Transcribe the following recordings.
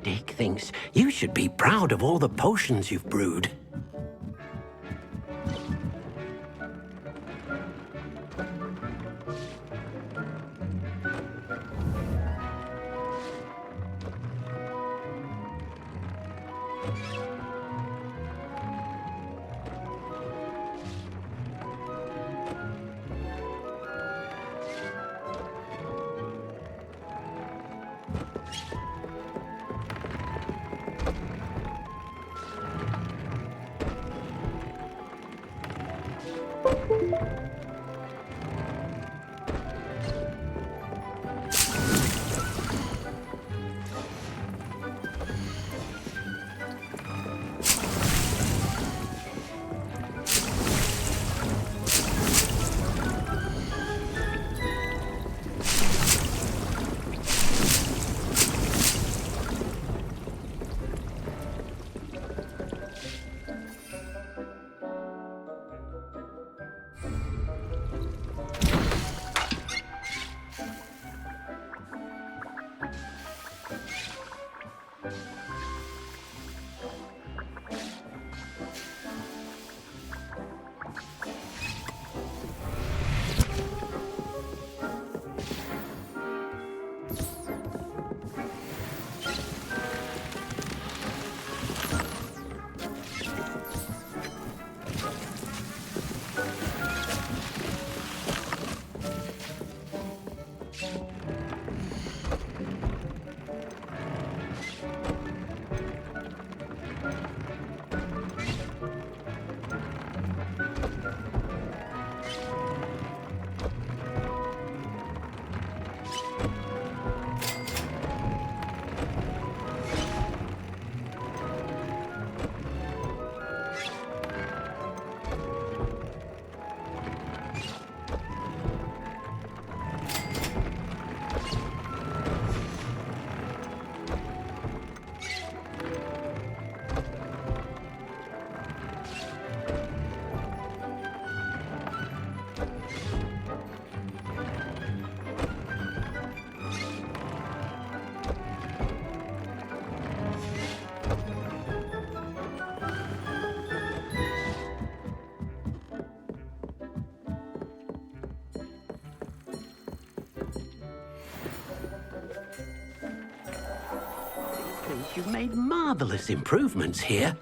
Dick thinks you should be proud of all the potions you've brewed. You've made marvelous improvements here.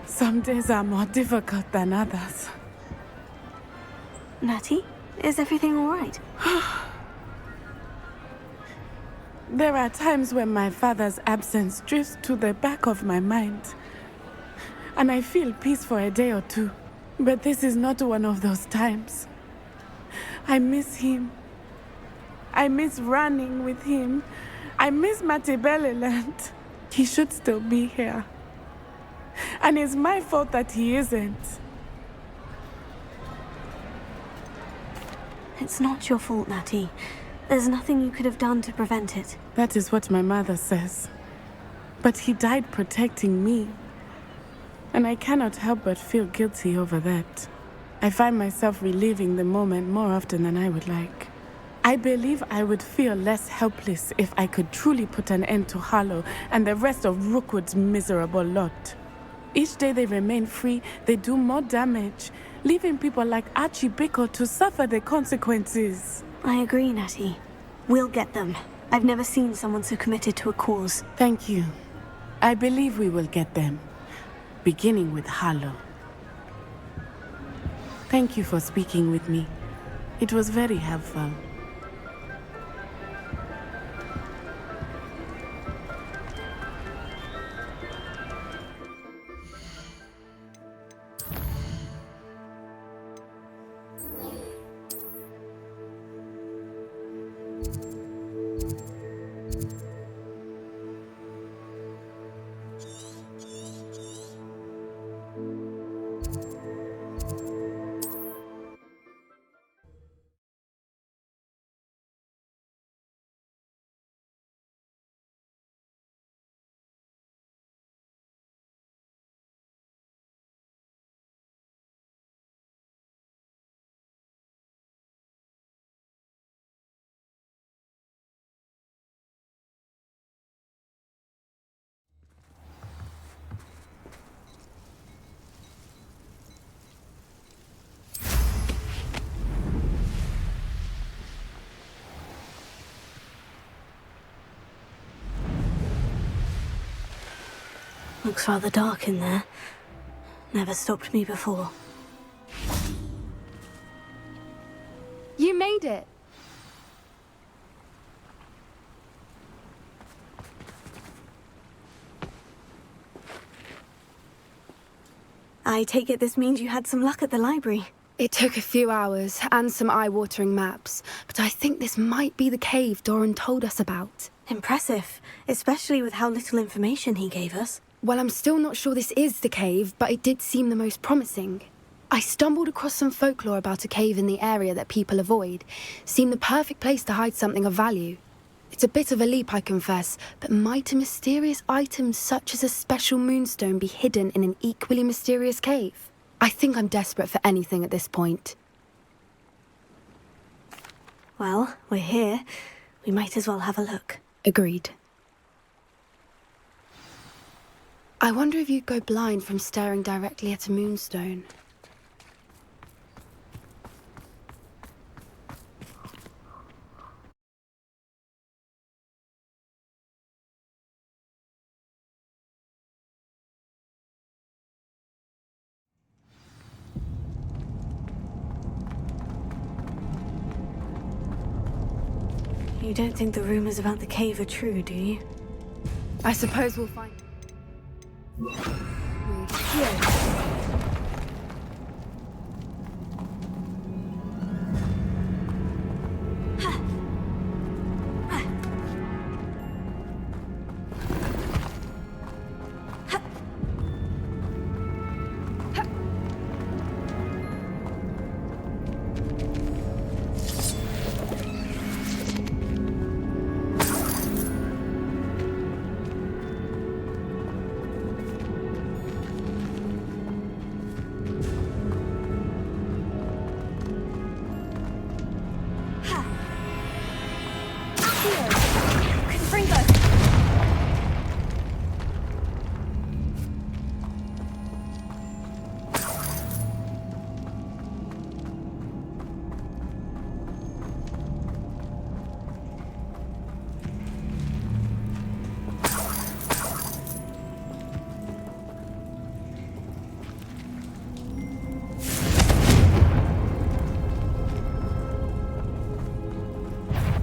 Some days are more difficult than others. Natty, is everything all right? There are times when my father's absence drifts to the back of my mind, and I feel peace for a day or two. But this is not one of those times. I miss him. I miss running with him. I miss Matibeleland. He should still be here. And it's my fault that he isn't. It's not your fault, Natty. There's nothing you could have done to prevent it. That is what my mother says. But he died protecting me. And I cannot help but feel guilty over that. I find myself reliving the moment more often than I would like. I believe I would feel less helpless if I could truly put an end to Harlow and the rest of Rookwood's miserable lot. Each day they remain free, they do more damage, leaving people like Archie Bickle to suffer the consequences. I agree, Natty. We'll get them. I've never seen someone so committed to a cause. Thank you. I believe we will get them, beginning with Harlow. Thank you for speaking with me. It was very helpful. Looks rather dark in there. Never stopped me before. You made it! I take it this means you had some luck at the library. It took a few hours and some eye-watering maps, but I think this might be the cave Doran told us about. Impressive, especially with how little information he gave us. Well, I'm still not sure this is the cave, but it did seem the most promising. I stumbled across some folklore about a cave in the area that people avoid. Seemed the perfect place to hide something of value. It's a bit of a leap, I confess, but might a mysterious item such as a special moonstone be hidden in an equally mysterious cave? I think I'm desperate for anything at this point. Well, we're here. We might as well have a look. Agreed. I wonder if you'd go blind from staring directly at a moonstone. You don't think the rumors about the cave are true, do you? I suppose we'll find.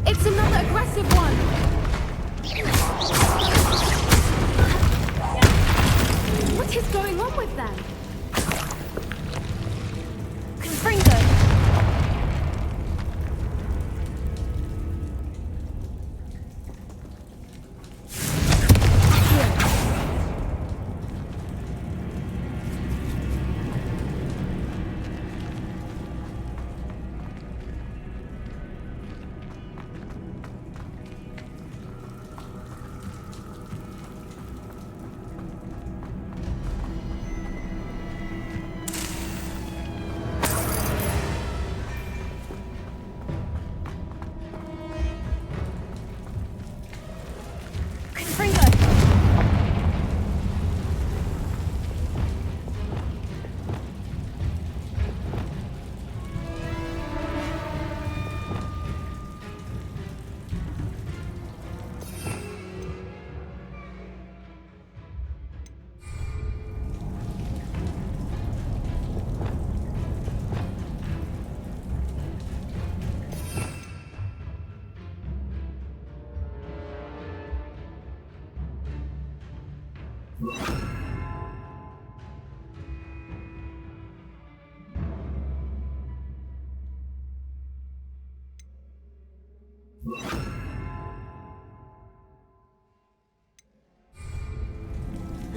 It's another aggressive one! What is going on with them? Confringo!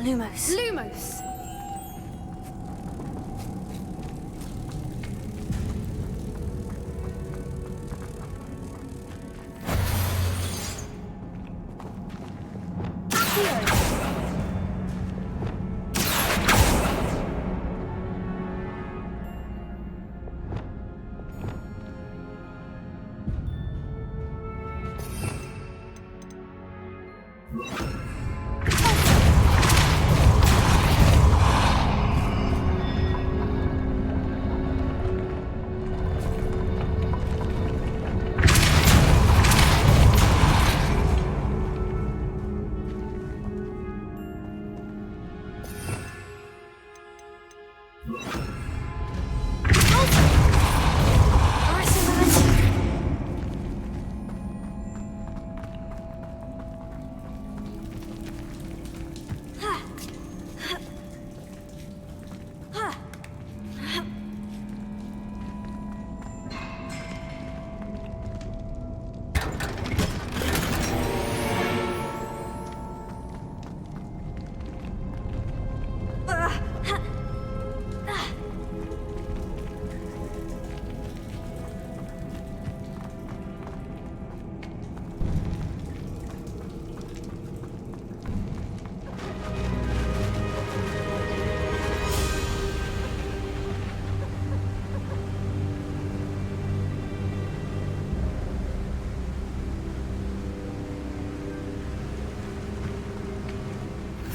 Lumos. Lumos!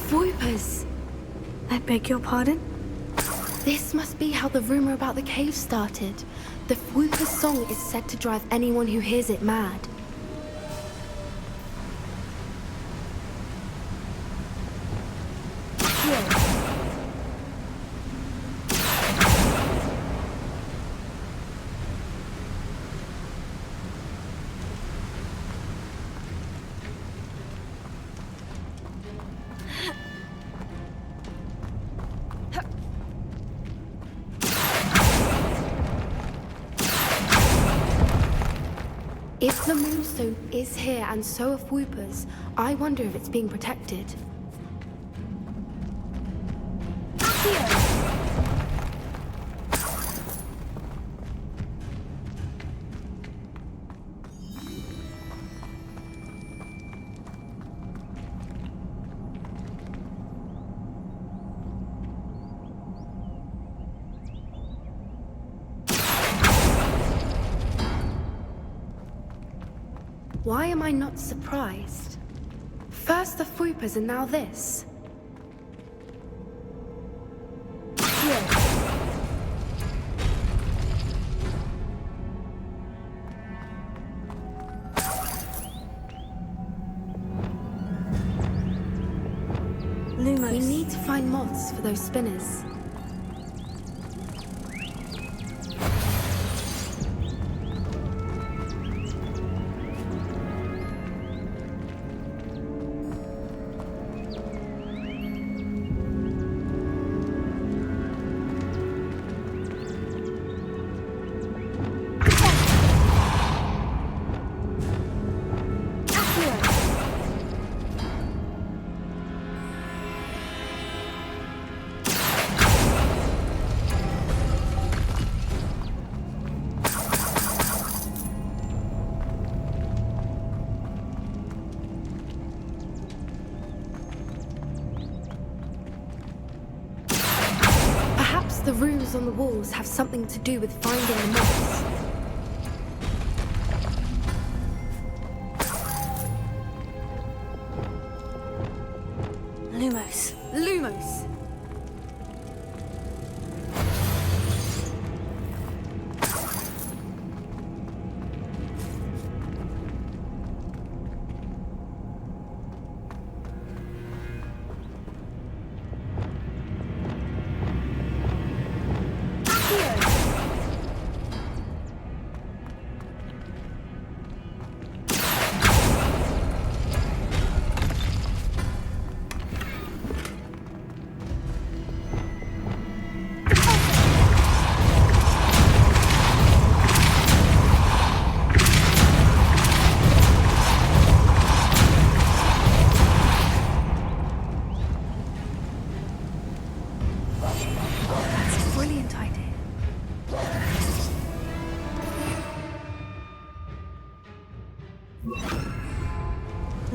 Voipers! I beg your pardon? This must be how the rumor about the cave started. The Whooper's song is said to drive anyone who hears it mad. The moonstone is here, and so are Whoopers. I wonder if it's being protected. Why am I not surprised? First the Whoopers and now this. Lumos. We need to find moths for those spinners. The runes on the walls have something to do with finding the moths. Lumos. Lumos!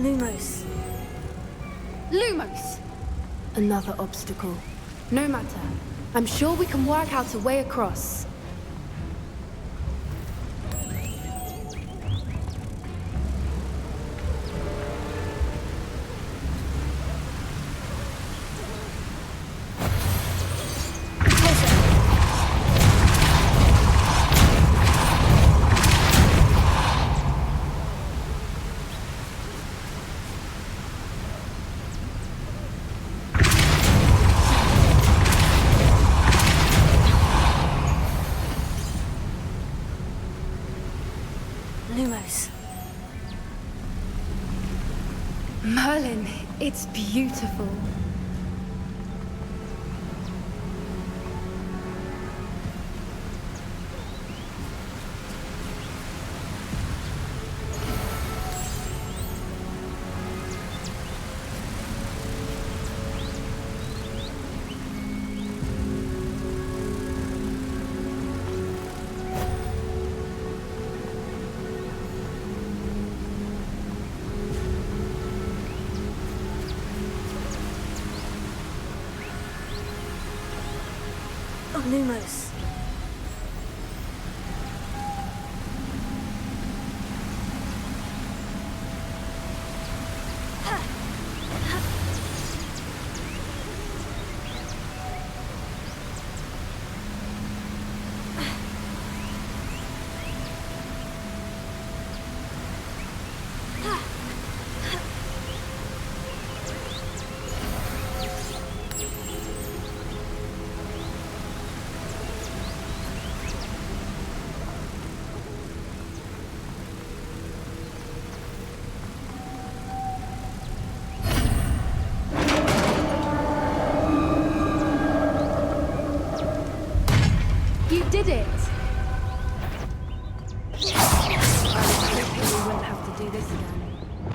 Lumos. Lumos! Another obstacle. No matter. I'm sure we can work out a way across. Lumos. Merlin, it's beautiful. Lumos.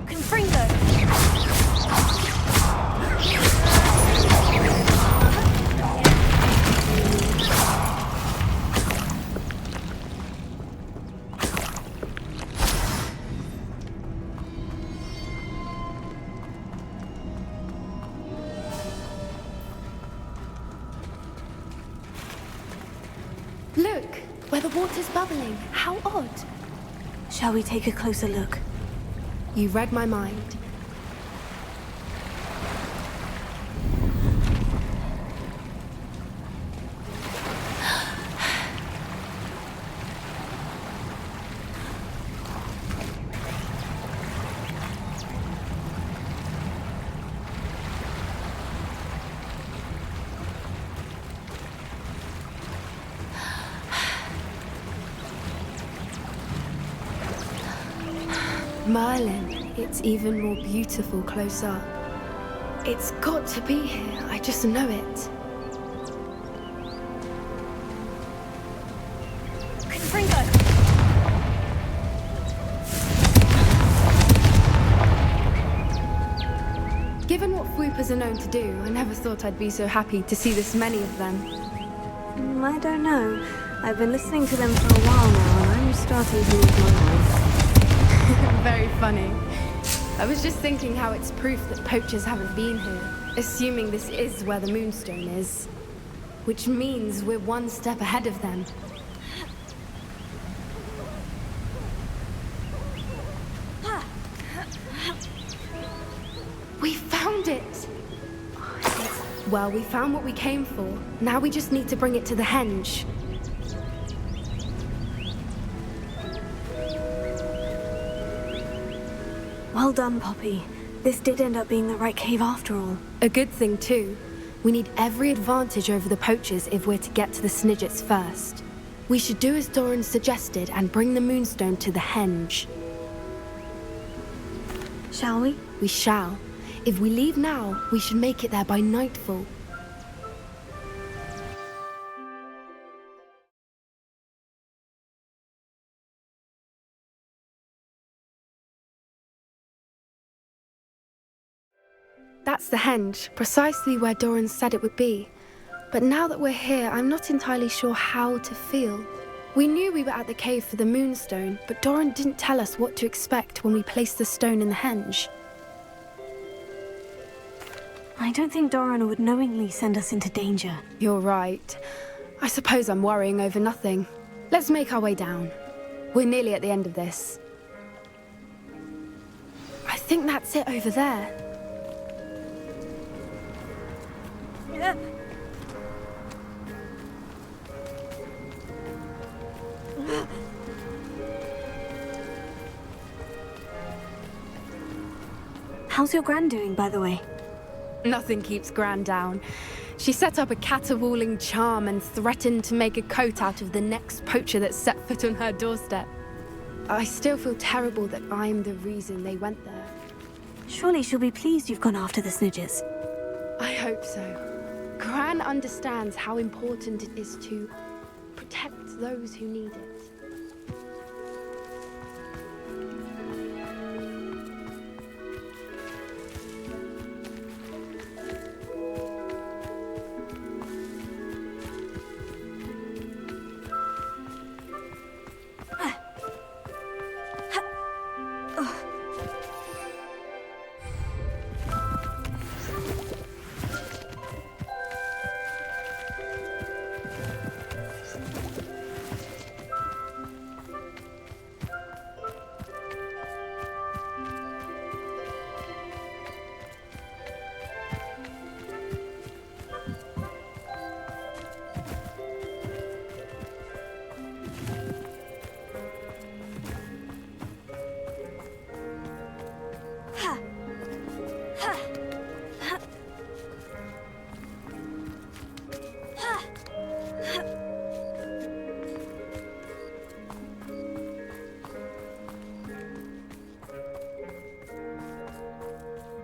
Confringo! Look, where the water's bubbling. How odd. Shall we take a closer look? You read my mind. Merlin, it's even more beautiful close up. It's got to be here, I just know it. Confringo! Given what swoopers are known to do, I never thought I'd be so happy to see this many of them. I don't know. I've been listening to them for a while now, and I'm starting to lose my mind. Very funny. I was just thinking how it's proof that poachers haven't been here, assuming this is where the Moonstone is. Which means we're one step ahead of them. We found it! Well, we found what we came for. Now we just need to bring it to the henge. Well done, Poppy. This did end up being the right cave after all. A good thing, too. We need every advantage over the poachers if we're to get to the Snidgets first. We should do as Doran suggested and bring the Moonstone to the henge. Shall we? We shall. If we leave now, we should make it there by nightfall. That's the henge, precisely where Doran said it would be. But now that we're here, I'm not entirely sure how to feel. We knew we were at the cave for the Moonstone, but Doran didn't tell us what to expect when we placed the stone in the henge. I don't think Doran would knowingly send us into danger. You're right. I suppose I'm worrying over nothing. Let's make our way down. We're nearly at the end of this. I think that's it over there. How's your Gran doing, by the way? Nothing keeps Gran down. She set up a caterwauling charm and threatened to make a coat out of the next poacher that set foot on her doorstep. I still feel terrible that I'm the reason they went there. Surely she'll be pleased you've gone after the Snidgets. I hope so. Gran understands how important it is to protect those who need it.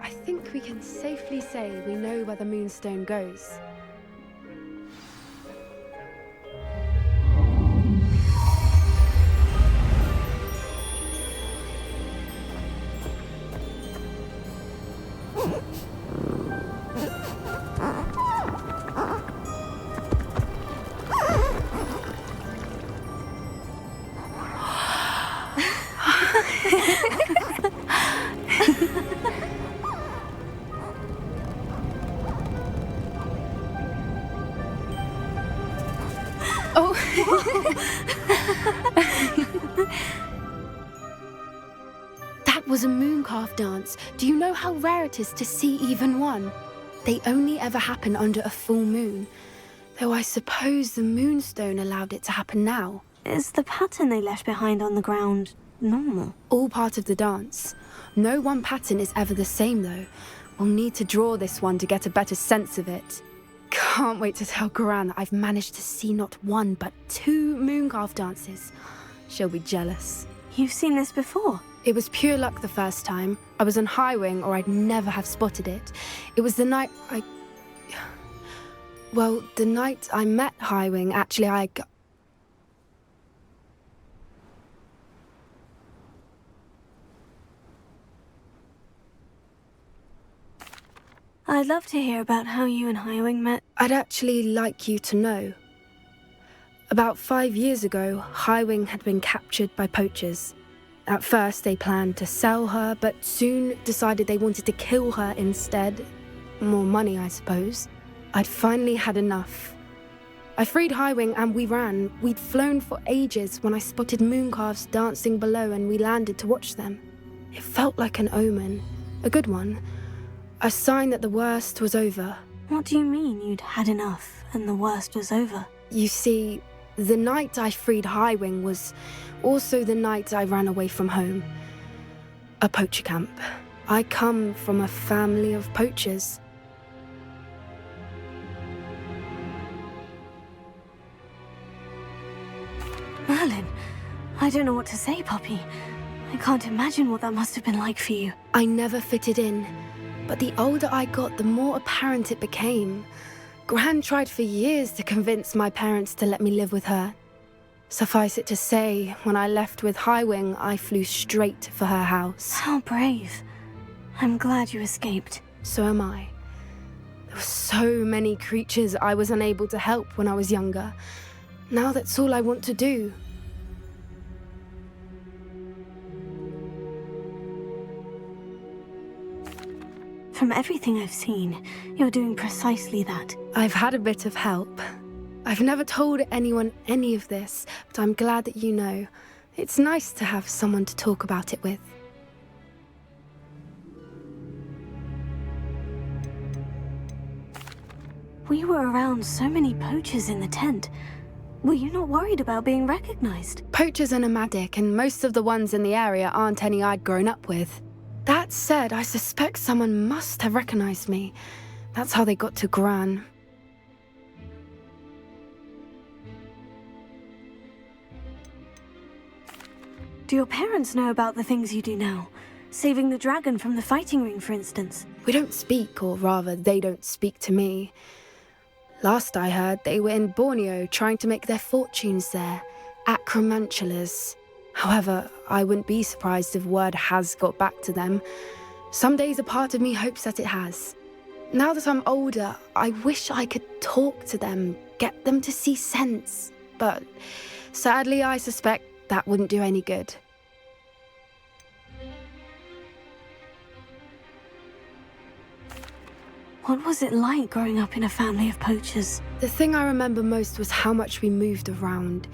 I think we can safely say we know where the Moonstone goes. Oh. That was a mooncalf dance. Do you know how rare it is to see even one? They only ever happen under a full moon. Though I suppose the moonstone allowed it to happen now. Is the pattern they left behind on the ground normal? All part of the dance. No one pattern is ever the same, though. We'll need to draw this one to get a better sense of it. Can't wait to tell Gran that I've managed to see not one, but 2 mooncalf dances. She'll be jealous. You've seen this before? It was pure luck the first time. I was on Highwing, or I'd never have spotted it. It was the night the night I met Highwing, actually, I'd love to hear about how you and Highwing met. I'd actually like you to know. About 5 years ago, Highwing had been captured by poachers. At first, they planned to sell her, but soon decided they wanted to kill her instead. More money, I suppose. I'd finally had enough. I freed Highwing and we ran. We'd flown for ages when I spotted mooncalves dancing below and we landed to watch them. It felt like an omen. A good one. A sign that the worst was over. What do you mean you'd had enough and the worst was over? You see, the night I freed Highwing was also the night I ran away from home. A poacher camp. I come from a family of poachers. Merlin, I don't know what to say, Poppy. I can't imagine what that must have been like for you. I never fitted in, but the older I got, the more apparent it became. Gran tried for years to convince my parents to let me live with her. Suffice it to say, when I left with Highwing, I flew straight for her house. How brave. I'm glad you escaped. So am I. There were so many creatures I was unable to help when I was younger. Now that's all I want to do. From everything I've seen, you're doing precisely that. I've had a bit of help. I've never told anyone any of this, but I'm glad that you know. It's nice to have someone to talk about it with. We were around so many poachers in the tent. Were you not worried about being recognized? Poachers are nomadic, and most of the ones in the area aren't any I'd grown up with. That said, I suspect someone must have recognized me. That's how they got to Gran. Do your parents know about the things you do now? Saving the dragon from the fighting ring, for instance. We don't speak, or rather, they don't speak to me. Last I heard, they were in Borneo trying to make their fortunes there, acromantulas. However, I wouldn't be surprised if word has got back to them. Some days a part of me hopes that it has. Now that I'm older, I wish I could talk to them, get them to see sense. But sadly, I suspect that wouldn't do any good. What was it like growing up in a family of poachers? The thing I remember most was how much we moved around,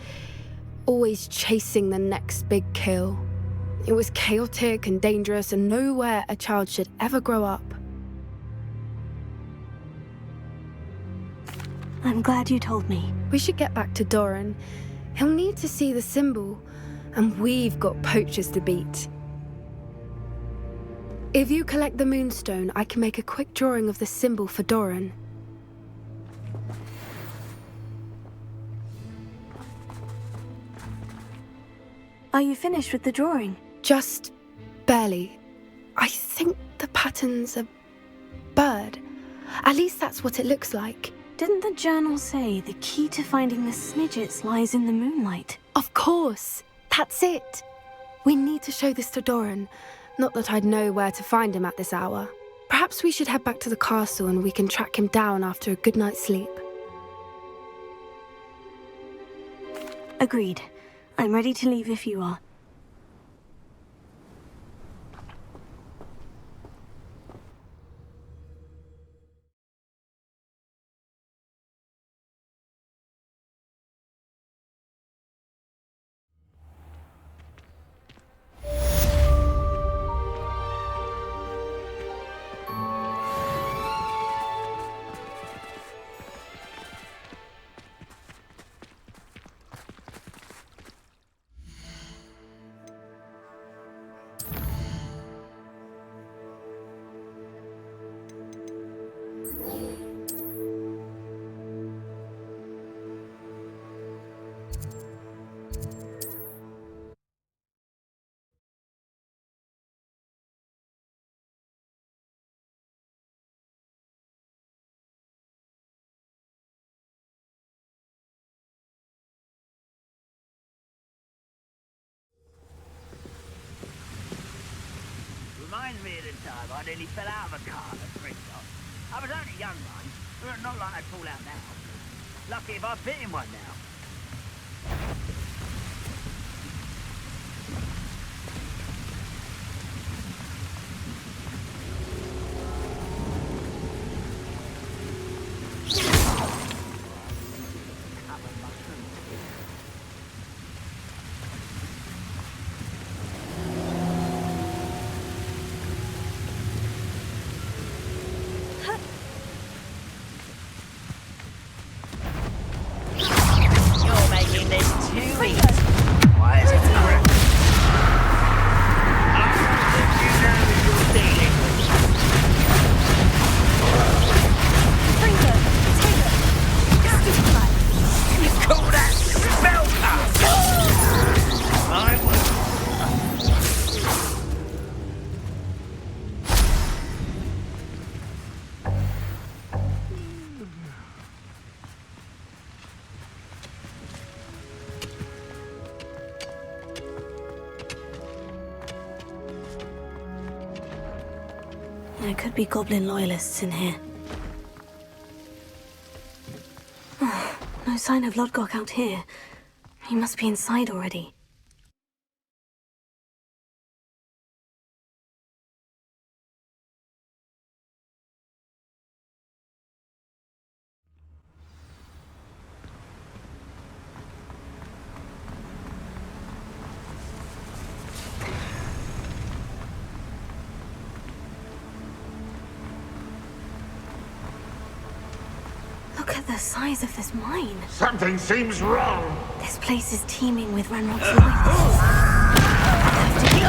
always chasing the next big kill. It was chaotic and dangerous and nowhere a child should ever grow up. I'm glad you told me. We should get back to Doran. He'll need to see the symbol, and we've got poachers to beat. If you collect the moonstone, I can make a quick drawing of the symbol for Doran. Are you finished with the drawing? Just barely. I think the pattern's a bird. At least that's what it looks like. Didn't the journal say the key to finding the Snidgets lies in the moonlight? Of course. That's it. We need to show this to Doran. Not that I'd know where to find him at this hour. Perhaps we should head back to the castle and we can track him down after a good night's sleep. Agreed. I'm ready to leave if you are. Reminds me of the time I nearly fell out of a car at Gryffindor. I was only young, mind, but not like I'd fall out now. Lucky if I fit in one now. There could be goblin loyalists in here. Oh, no sign of Lodgok out here. He must be inside already. Look at the size of this mine. Something seems wrong. This place is teeming with Ranrock's loyalists. I have to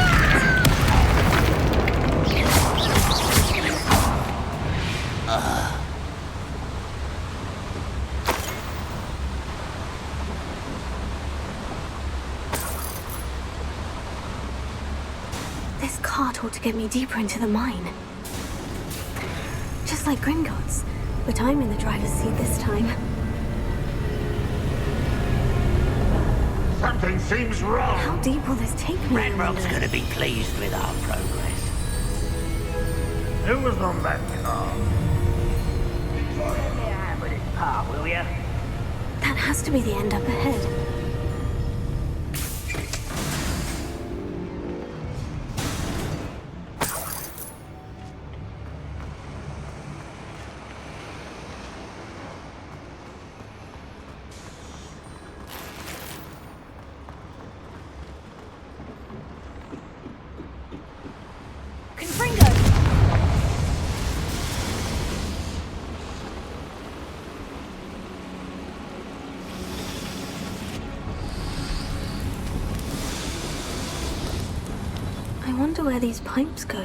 This cart ought to get me deeper into the mine. Just like Gringotts, but I'm in the driver's seat this time. Something seems wrong. How deep will this take me? Ranrock's going to be pleased with our progress. Who was on that car? Yeah, but it's part, will ya? That has to be the end up ahead. I wonder where these pipes go.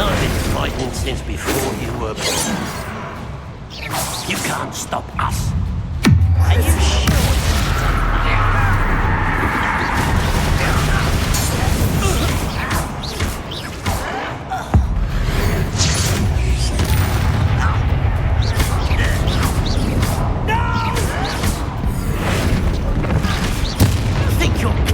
I've been fighting since before you were born. You can't stop us. Are you sure? You think you're...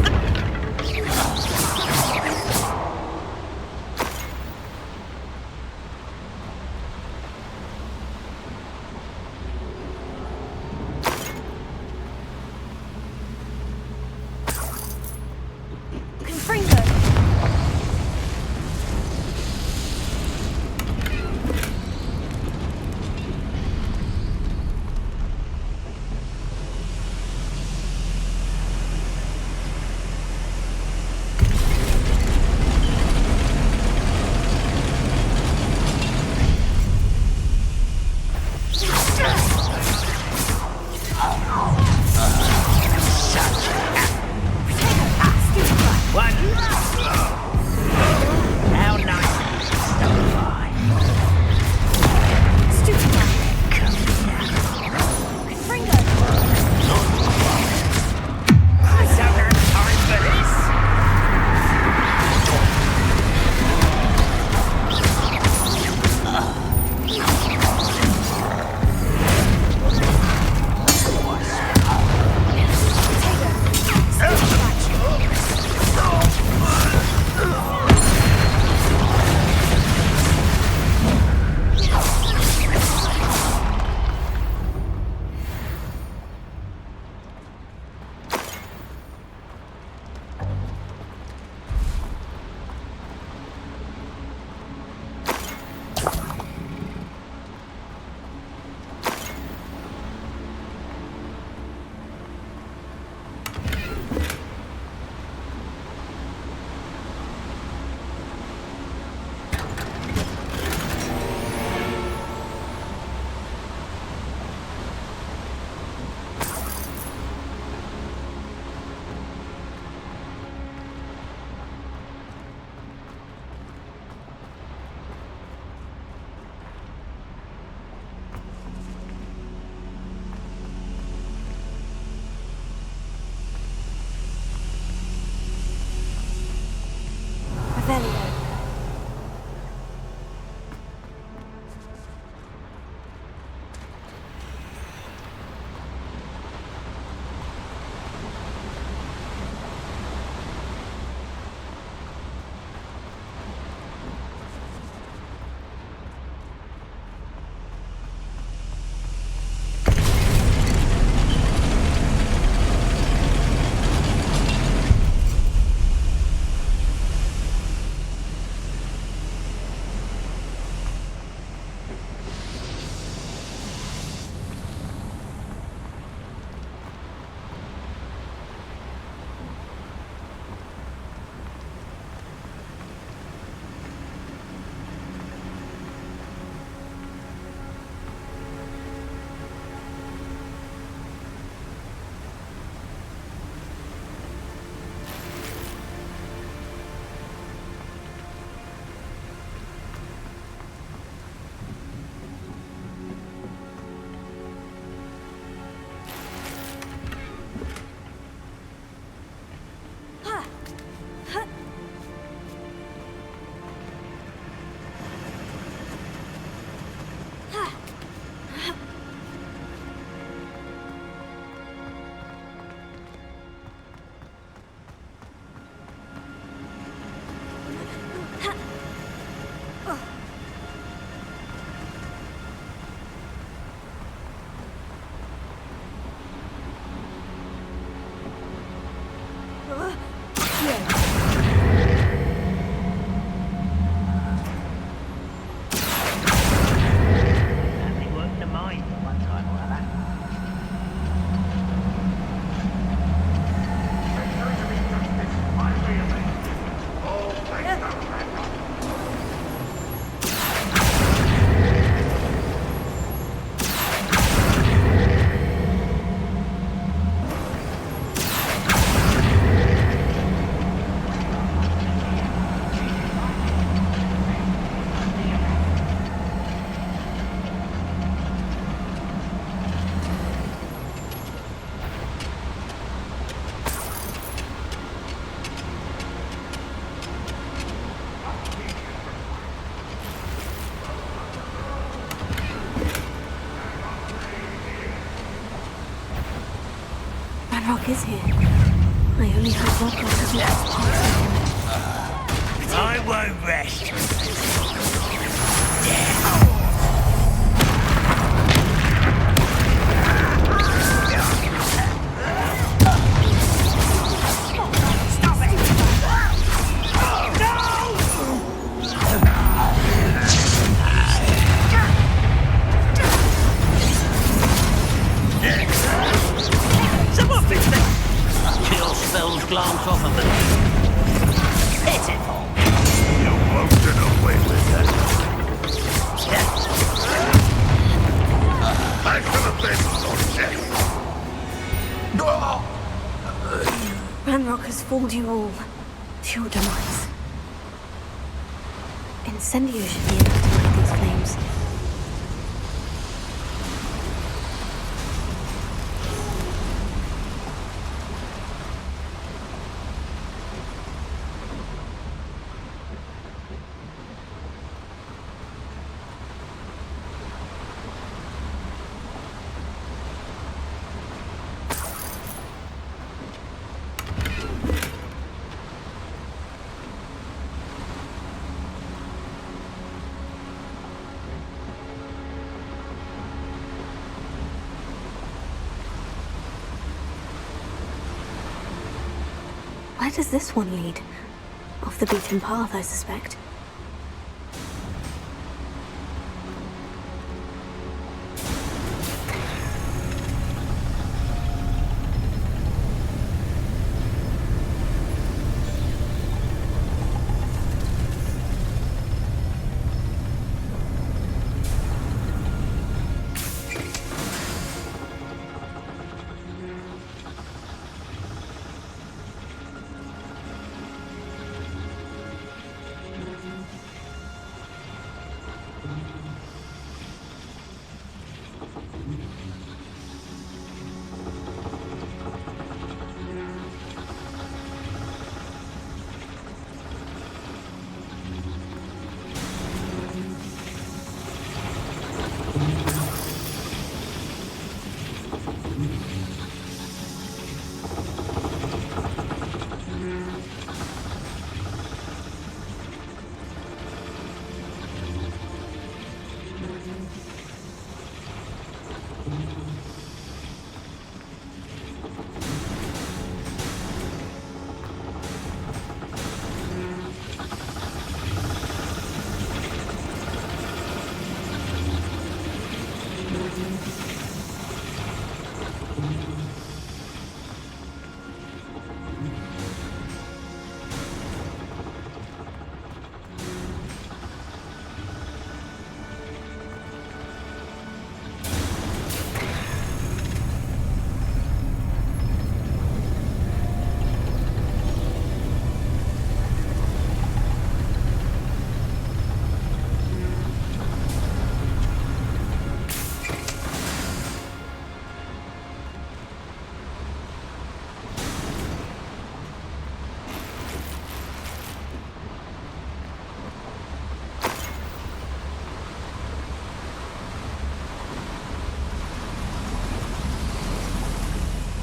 Ranrock is here. I only hope Lodgok doesn't trespass on him. I won't rest. Stop it! Someone fix this! Chill spells glance off of them. Pitiful. You won't get away with that. I should have been so dead. Ranrock has fooled you all to your demise. Incendio should be enough to light these flames. Where does this one lead? Off the beaten path, I suspect.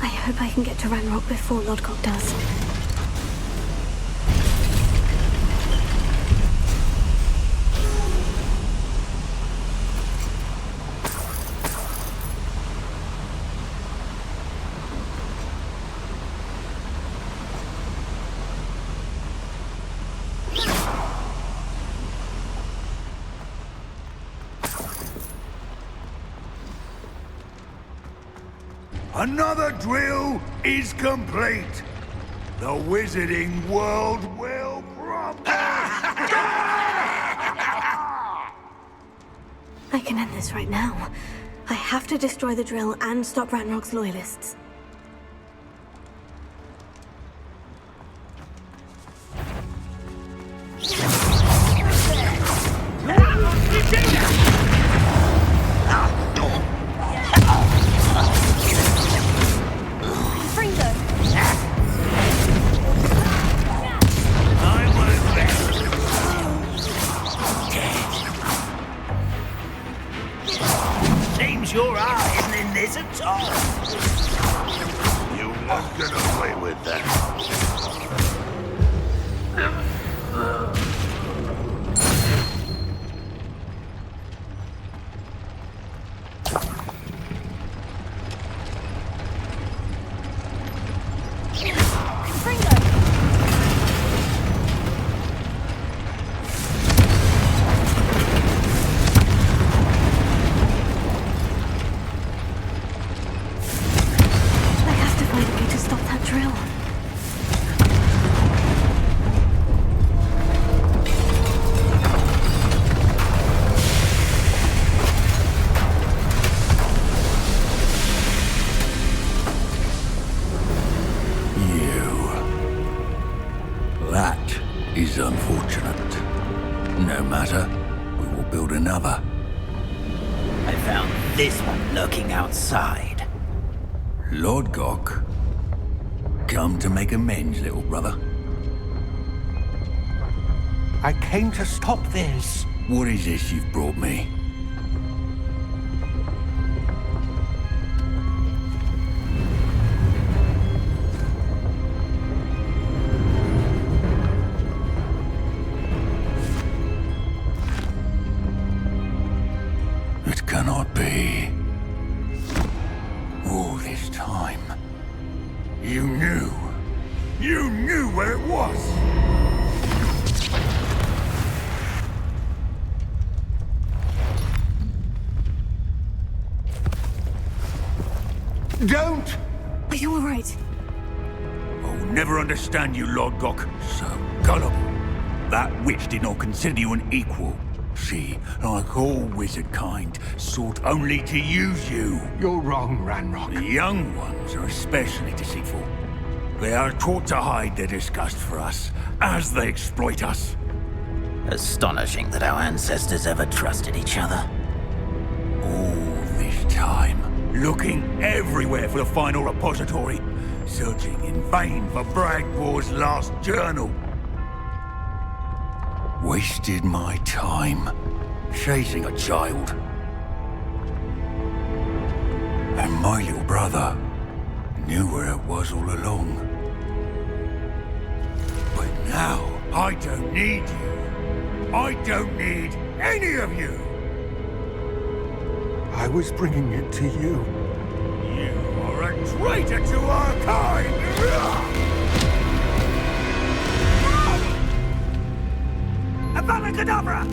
I hope I can get to Ranrock before Lodgok does. Another drill is complete. The wizarding world will prosper. I can end this right now. I have to destroy the drill and stop Ranrock's loyalists. Your eye isn't in this at all. You I'm gonna play with that. I have to find a way to stop that drill. That is unfortunate. No matter, we will build another. I found this one lurking outside. Lord Gok, come to make amends, little brother. I came to stop this. What is this you've brought me? It cannot be. All this time, you knew. You knew where it was. Don't! Are you alright? I'll never understand you, Lord Gok. So gullible. That witch did not consider you an equal. She, like all wizard kind, sought only to use you. You're wrong, Ranrock. The young ones are especially deceitful. They are taught to hide their disgust for us, as they exploit us. Astonishing that our ancestors ever trusted each other. All this time, looking everywhere for the final repository, searching in vain for Bragbor's last journal. Wasted my time chasing a child. And my little brother knew where it was all along. But now, I don't need you. I don't need any of you. I was bringing it to you. You are a traitor to our kind! Abracadabra!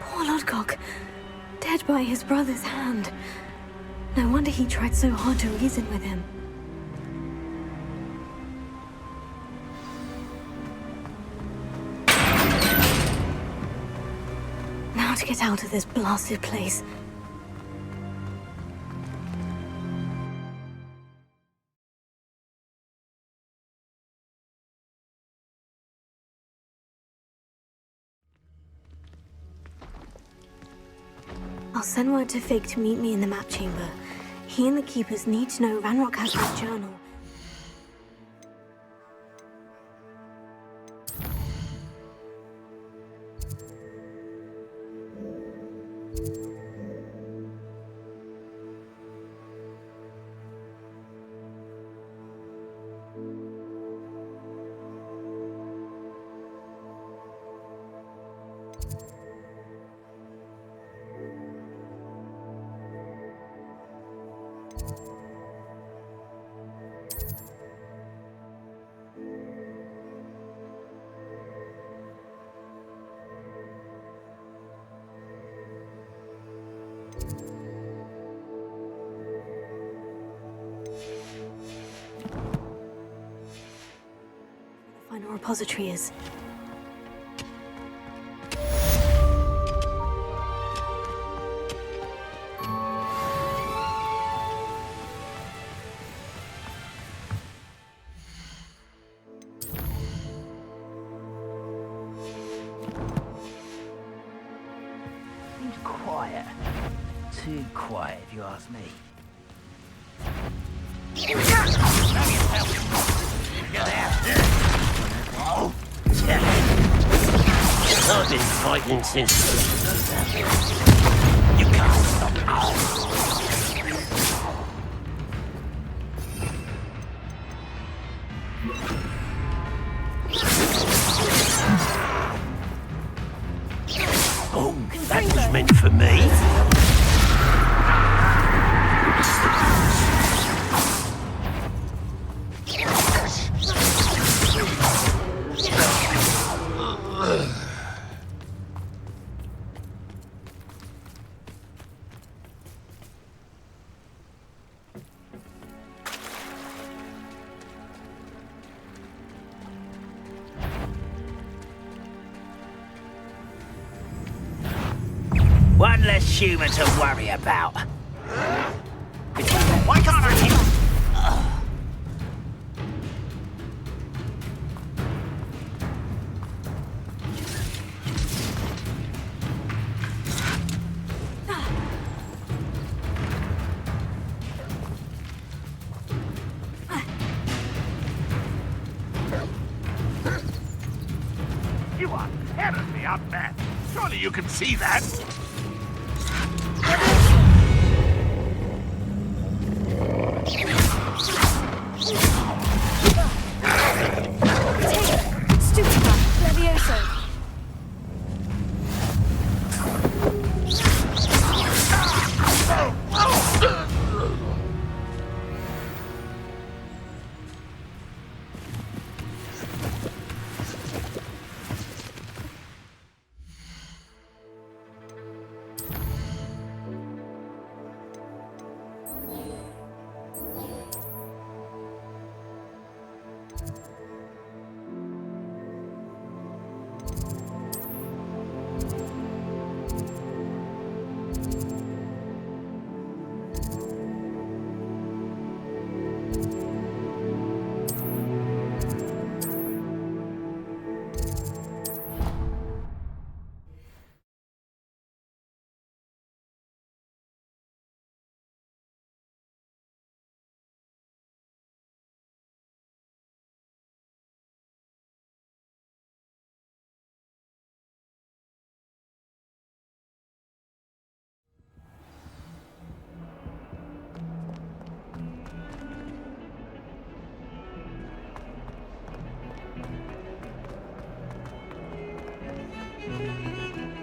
Poor Lodgok, dead by his brother's hand. No wonder he tried so hard to reason with him. Now to get out of this blasted place. I'll send word to Fig to meet me in the map chamber. He and the Keepers need to know Ranrock has his journal. The final repository is. too quiet, if you ask me. I've been fighting since... You can't stop me. Oh, that was meant for me. One less human to worry about. Why can't I hit? You are terribly outmatched. Surely you can see that.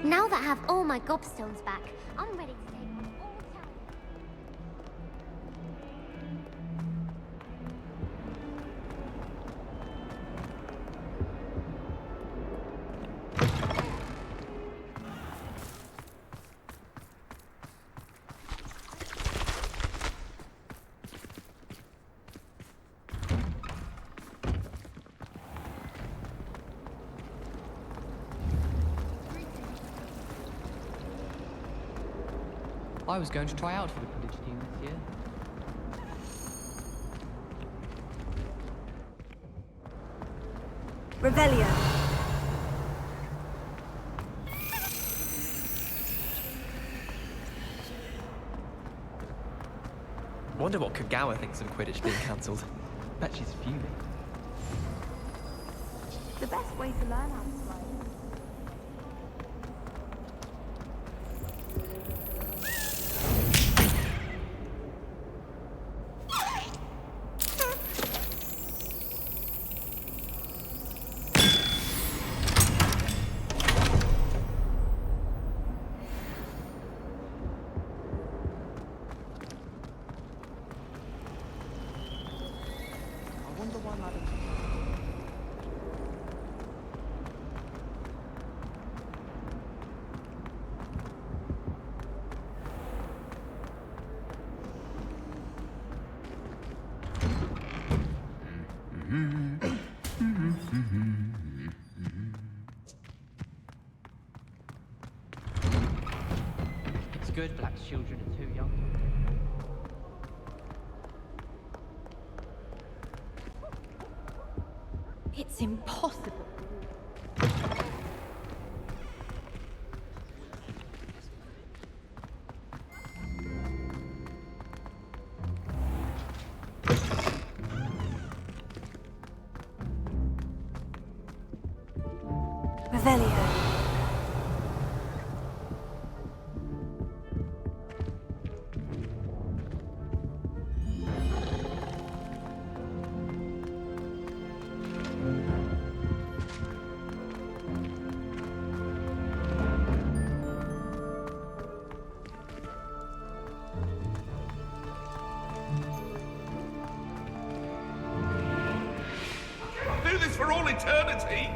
Now that I have all my gobstones back, I'm ready to take on all town. I was going to try out for the Quidditch team this year. Revelio. Wonder what Kagawa thinks of Quidditch being cancelled. Bet she's fuming. The best way to learn how to fly. It's good black children are too young. It's impossible. Revelio. I'll do this for all eternity.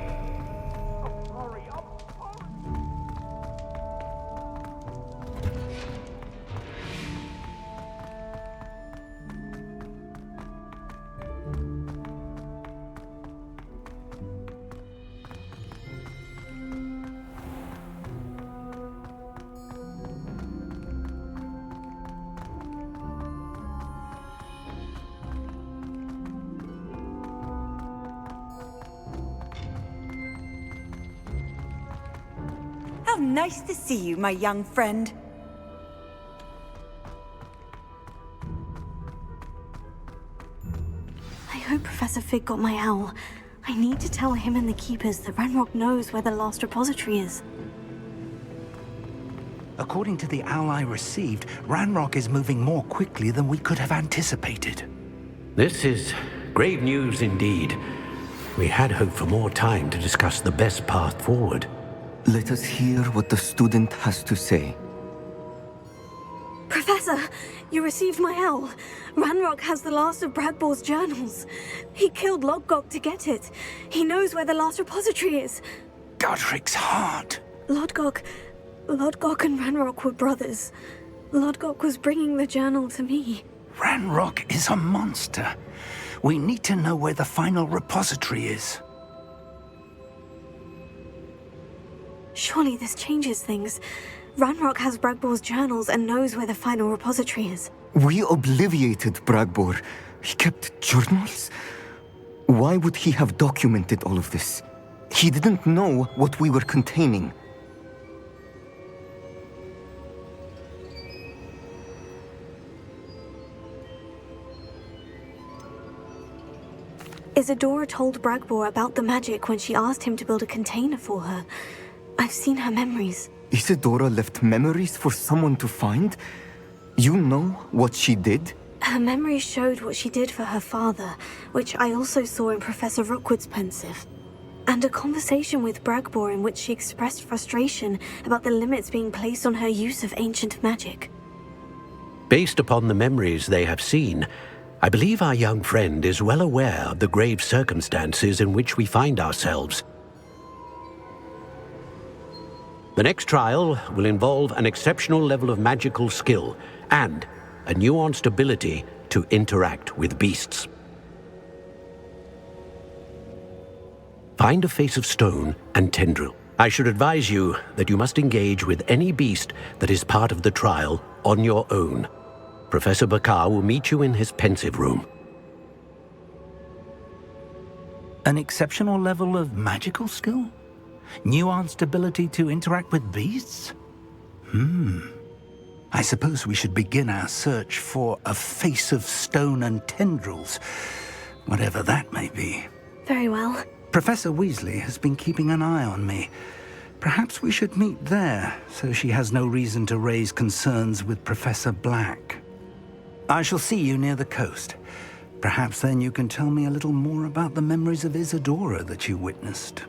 How nice to see you, my young friend. I hope Professor Fig got my owl. I need to tell him and the Keepers that Ranrock knows where the last repository is. According to the owl I received, Ranrock is moving more quickly than we could have anticipated. This is grave news indeed. We had hoped for more time to discuss the best path forward. Let us hear what the student has to say. Professor, you received my owl. Ranrock has the last of Bradbor's journals. He killed Lodgok to get it. He knows where the last repository is. Godric's heart. Lodgok and Ranrock were brothers. Lodgok was bringing the journal to me. Ranrock is a monster. We need to know where the final repository is. Surely this changes things. Ranrock has Bradbor's journals and knows where the final repository is. We obliviated Bradbor. He kept journals? Why would he have documented all of this? He didn't know what we were containing. Isadora told Bradbor about the magic when she asked him to build a container for her. I've seen her memories. Isadora left memories for someone to find? You know what she did? Her memories showed what she did for her father, which I also saw in Professor Rookwood's pensive. And a conversation with Bradbor in which she expressed frustration about the limits being placed on her use of ancient magic. Based upon the memories they have seen, I believe our young friend is well aware of the grave circumstances in which we find ourselves. The next trial will involve an exceptional level of magical skill and a nuanced ability to interact with beasts. Find a face of stone and tendril. I should advise you that you must engage with any beast that is part of the trial on your own. Professor Bakar will meet you in his pensive room. An exceptional level of magical skill? Nuanced ability to interact with beasts? I suppose we should begin our search for a face of stone and tendrils, whatever that may be. Very well. Professor Weasley has been keeping an eye on me. Perhaps we should meet there, so she has no reason to raise concerns with Professor Black. I shall see you near the coast. Perhaps then you can tell me a little more about the memories of Isadora that you witnessed.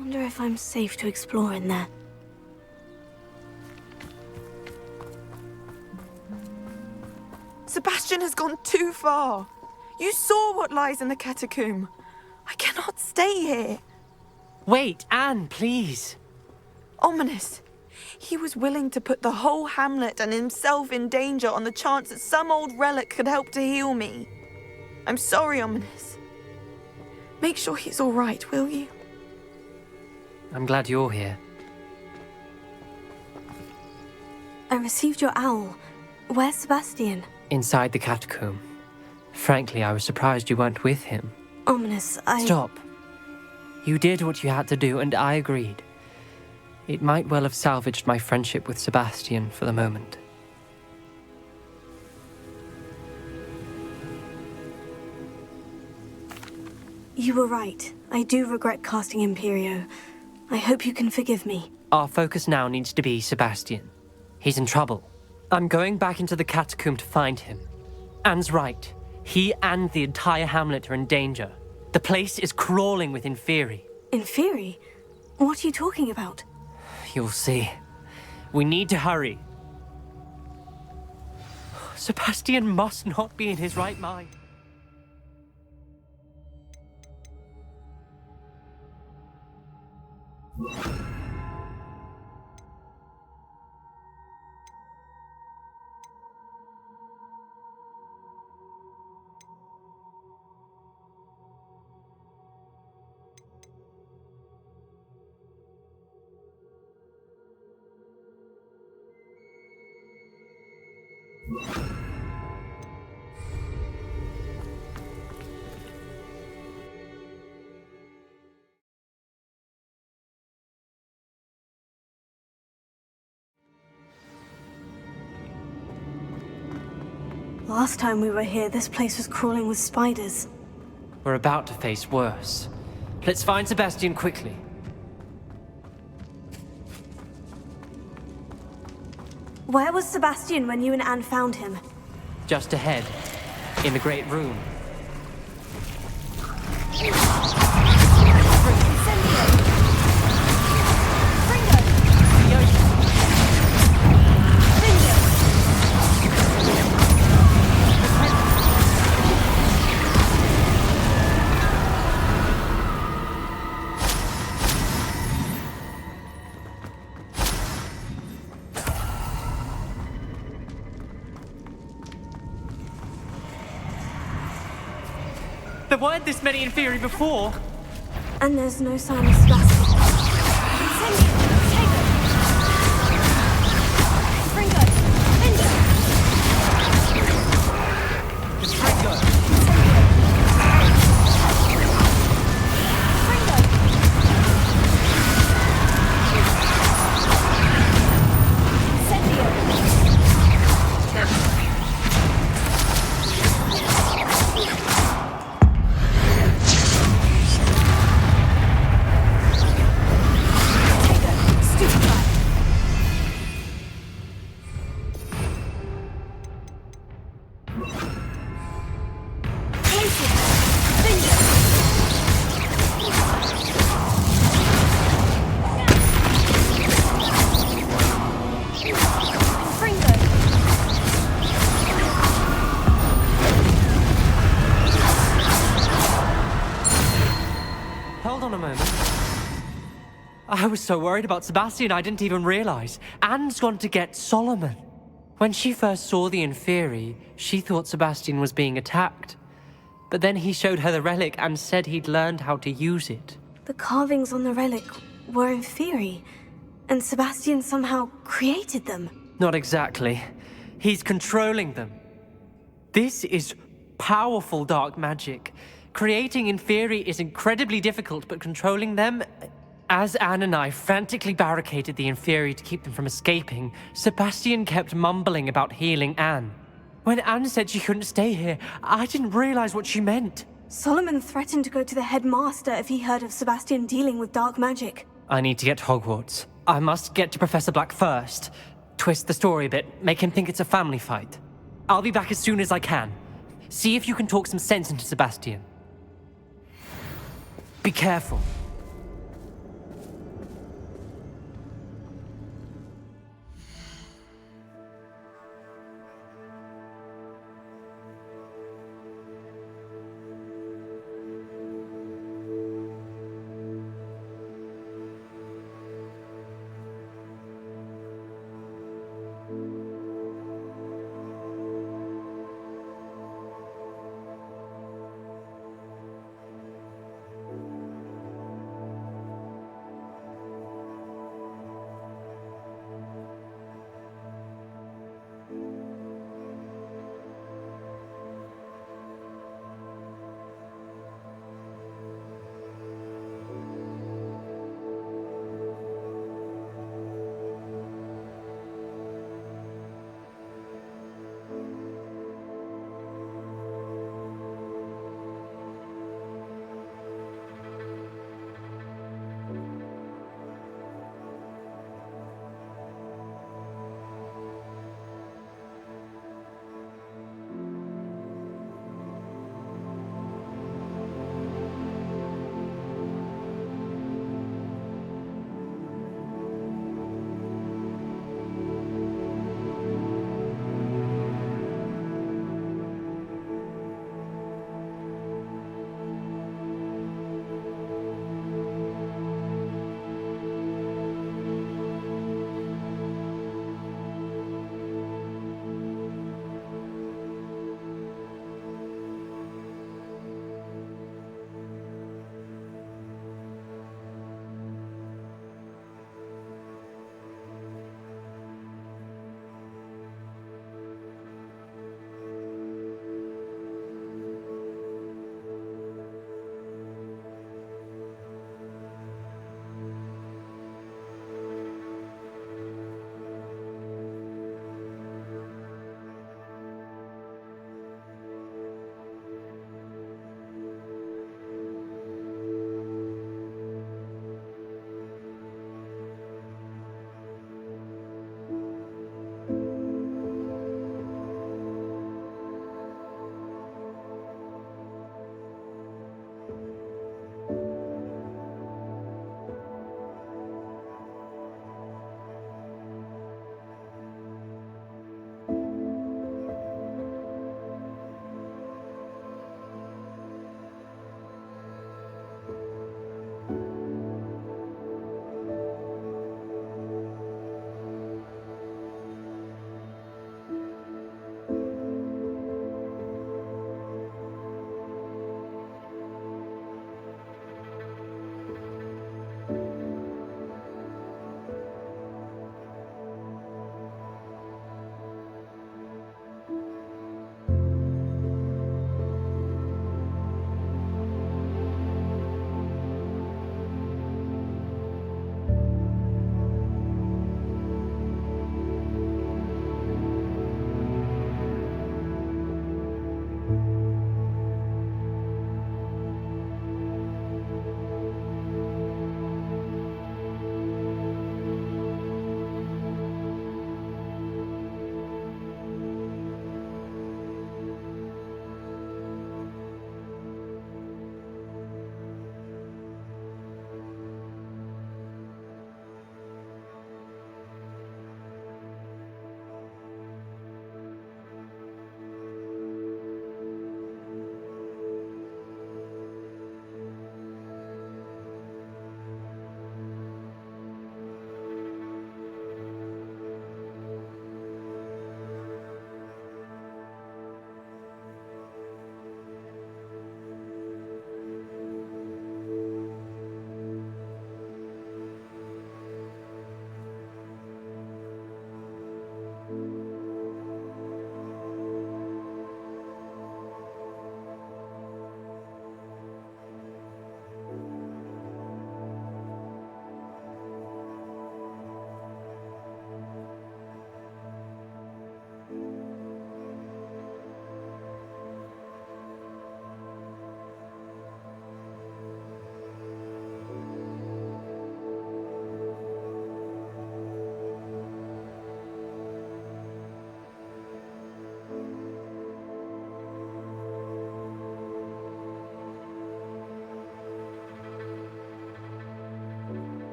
Wonder if I'm safe to explore in there. Sebastian has gone too far. You saw what lies in the catacomb. I cannot stay here. Wait, Anne, please. Ominous. He was willing to put the whole hamlet and himself in danger on the chance that some old relic could help to heal me. I'm sorry, Ominous. Make sure he's all right, will you? I'm glad you're here. I received your owl. Where's Sebastian? Inside the catacomb. Frankly, I was surprised you weren't with him. Ominous, Stop. You did what you had to do, and I agreed. It might well have salvaged my friendship with Sebastian for the moment. You were right. I do regret casting Imperio. I hope you can forgive me. Our focus now needs to be Sebastian. He's in trouble. I'm going back into the catacomb to find him. Anne's right. He and the entire hamlet are in danger. The place is crawling with Inferi. Inferi? What are you talking about? You'll see. We need to hurry. Sebastian must not be in his right mind. Last time we were here, this place was crawling with spiders. We're about to face worse. Let's find Sebastian quickly. Where was Sebastian when you and Anne found him? Just ahead, in the Great Room. There weren't this many Inferi before. And there's no sign of Sebastian. Hold on a moment. I was so worried about Sebastian I didn't even realize. Anne's gone to get Solomon. When she first saw the Inferi, she thought Sebastian was being attacked. But then he showed her the relic and said he'd learned how to use it. The carvings on the relic were Inferi, and Sebastian somehow created them. Not exactly. He's controlling them. This is powerful dark magic. Creating Inferi is incredibly difficult, but controlling them... As Anne and I frantically barricaded the Inferi to keep them from escaping, Sebastian kept mumbling about healing Anne. When Anne said she couldn't stay here, I didn't realize what she meant. Solomon threatened to go to the headmaster if he heard of Sebastian dealing with dark magic. I need to get to Hogwarts. I must get to Professor Black first. Twist the story a bit, make him think it's a family fight. I'll be back as soon as I can. See if you can talk some sense into Sebastian. Be careful.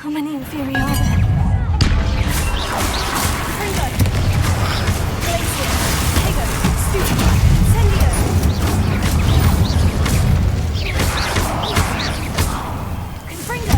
How many Inferi are there? Confringo! Glacier! Tego! Stupefy! Incendio! Confringo!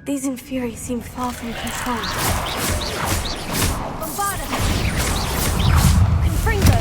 These Inferi seem far from control. Bombarda! Confringo!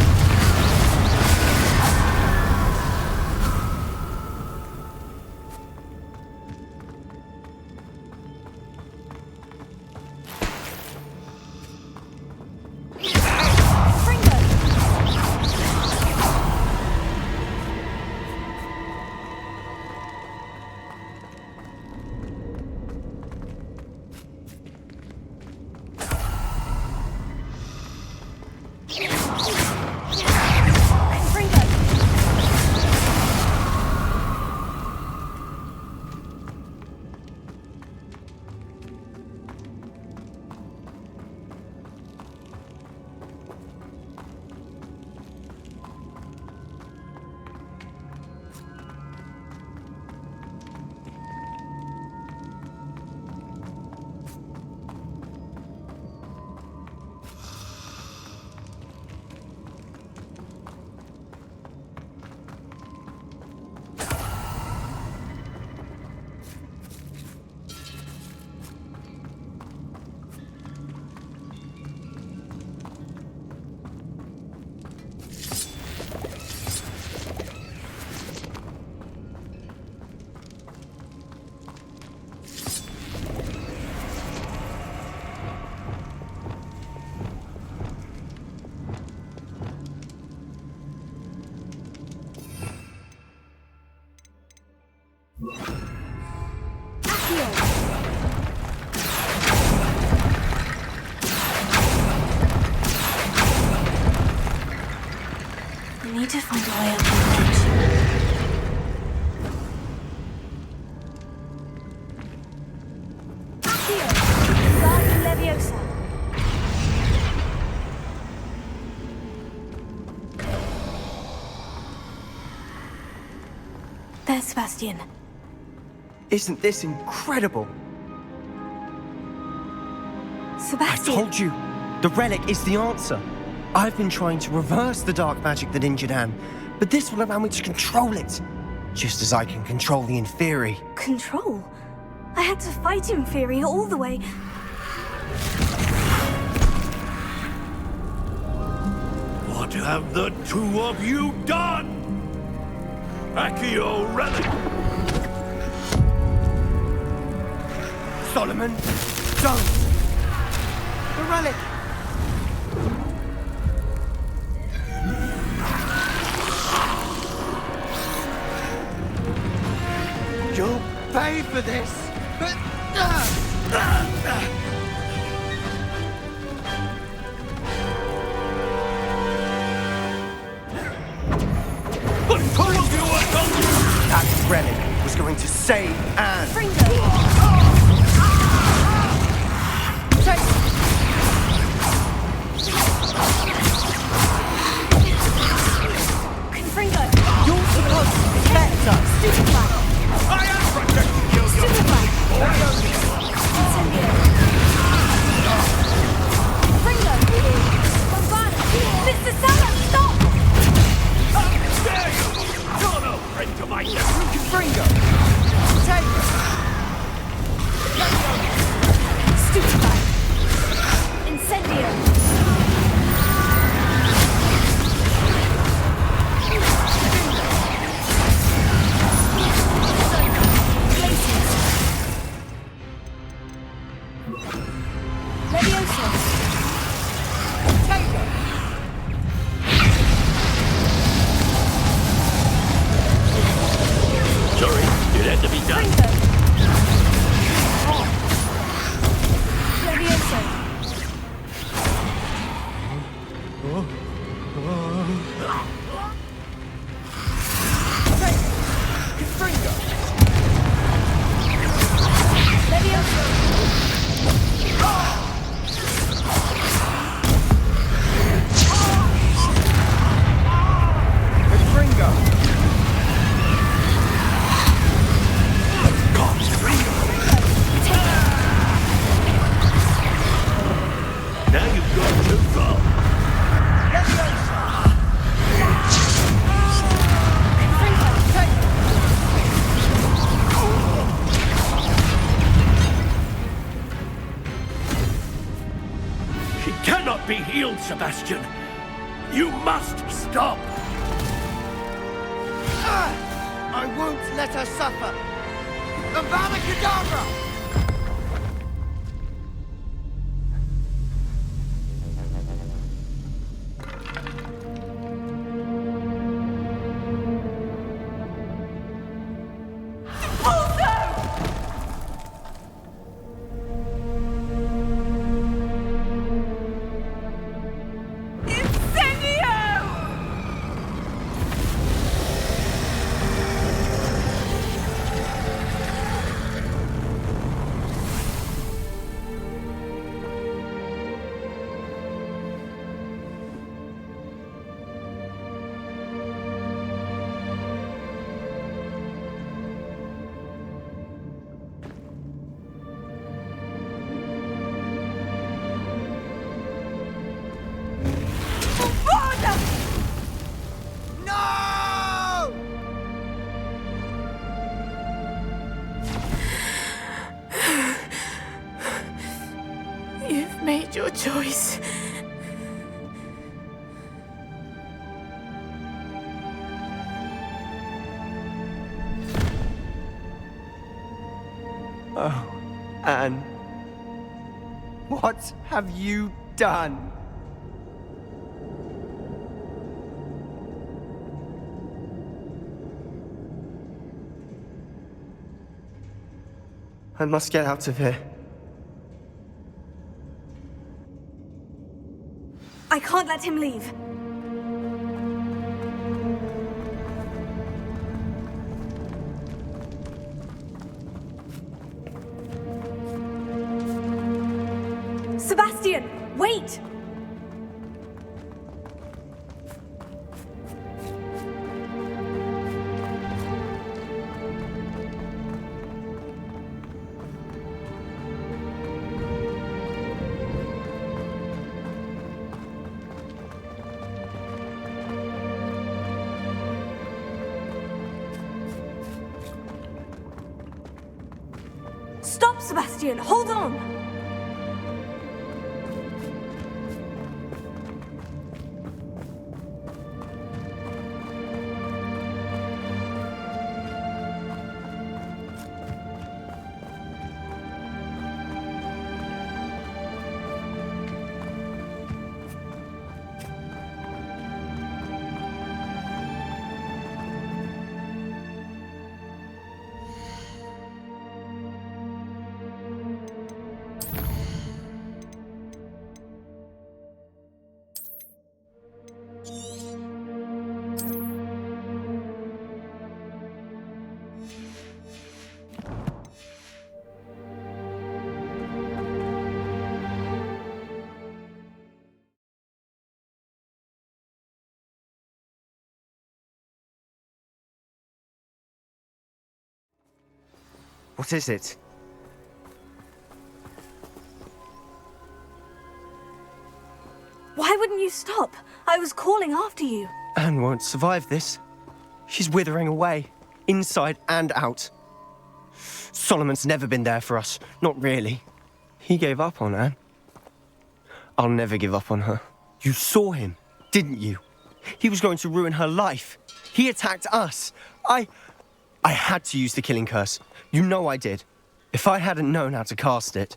I need to find a way up the ledge. Accio! Guardian Leviosa! There's Sebastian. Isn't this incredible? Sebastian! I told you, the relic is the answer. I've been trying to reverse the dark magic that injured Anne, but this will allow me to control it, just as I can control the Inferi. Control? I had to fight Inferi all the way. What have the two of you done? Accio relic! Solomon, don't! The relic! You'll pay for this! But two of you are done! That relic was going to save Anne! Confringo! You're supposed to protect us! Stupefy! I am protecting you! Stupefy! Incendio! Confringo! Bombarda! Mr. Salah, stop! How dare you! You're no friend to my nephew! Confringo! Take it! Sebastian. You must stop! I won't let her suffer! Avada Kedavra! You've made your choice. Oh, Anne. What have you done? I must get out of here. I can't let him leave. Sebastian, wait! Stop, Sebastian! Hold on! What is it? Why wouldn't you stop? I was calling after you. Anne won't survive this. She's withering away, inside and out. Solomon's never been there for us, not really. He gave up on Anne. I'll never give up on her. You saw him, didn't you? He was going to ruin her life. He attacked us. I had to use the killing curse. You know I did. If I hadn't known how to cast it...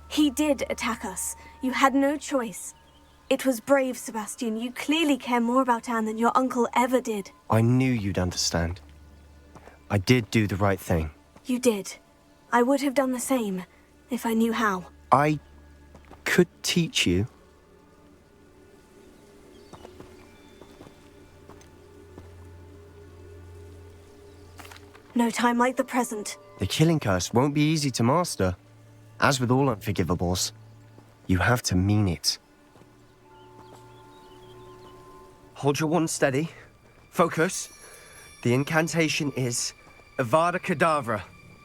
He did attack us. You had no choice. It was brave, Sebastian. You clearly care more about Anne than your uncle ever did. I knew you'd understand. I did do the right thing. You did. I would have done the same, if I knew how. I could teach you. No time like the present. The killing curse won't be easy to master. As with all unforgivables, you have to mean it. Hold your wand steady. Focus. The incantation is Avada Kedavra.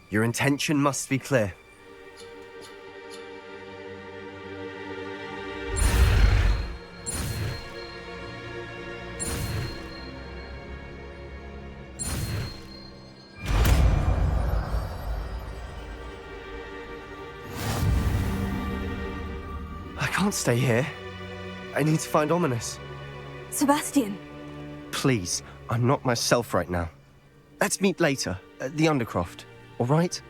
Your intention must be clear. can't stay here. I need to find Ominous. Sebastian. Please, I'm not myself right now. Let's meet later at the Undercroft, all right?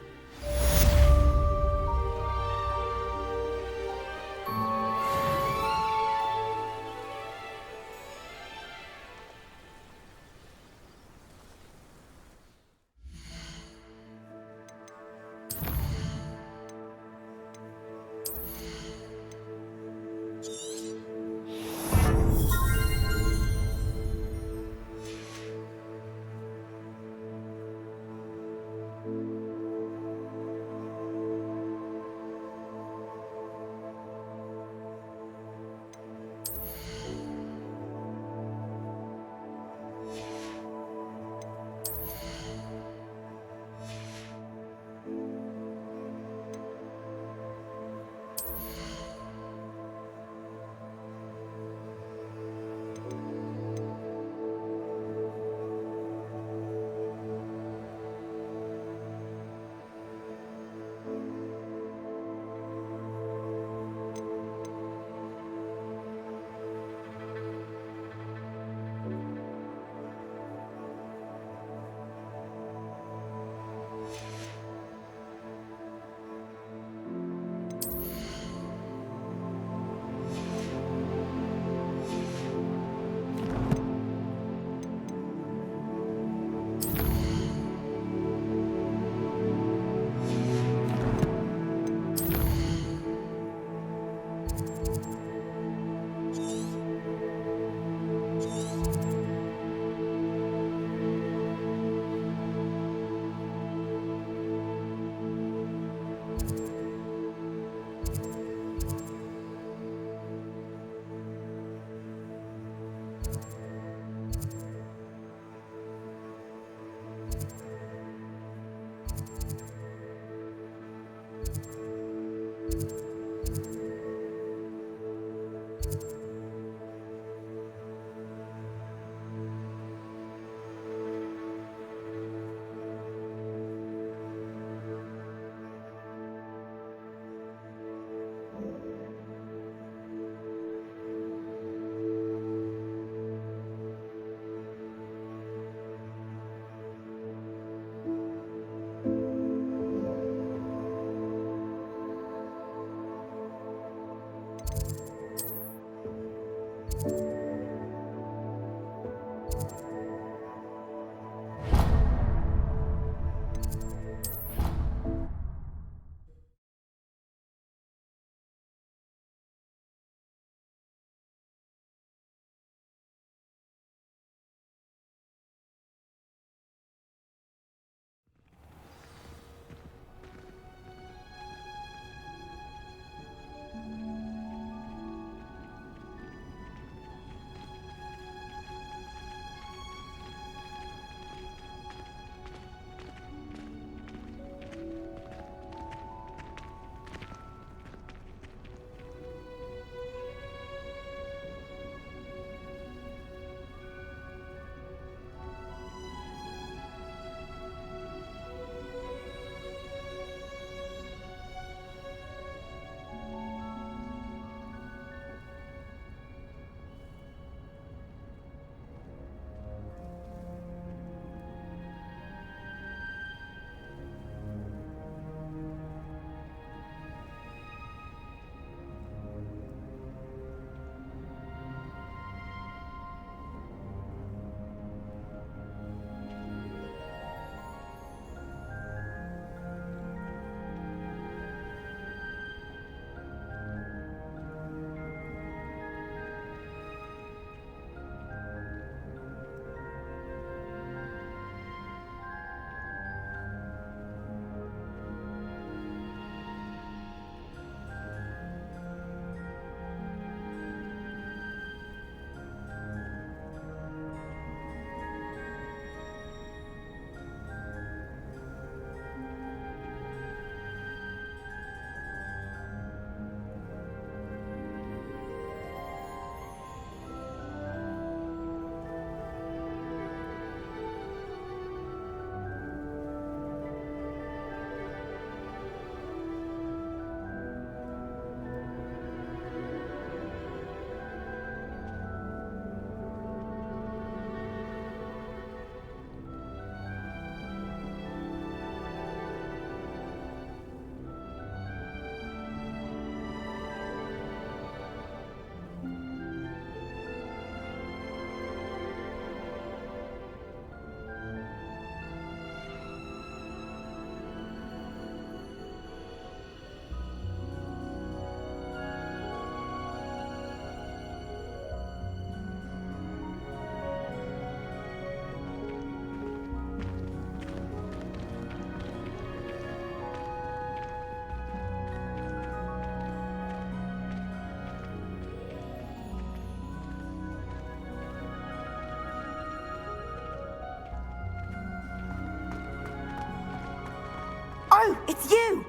it's you!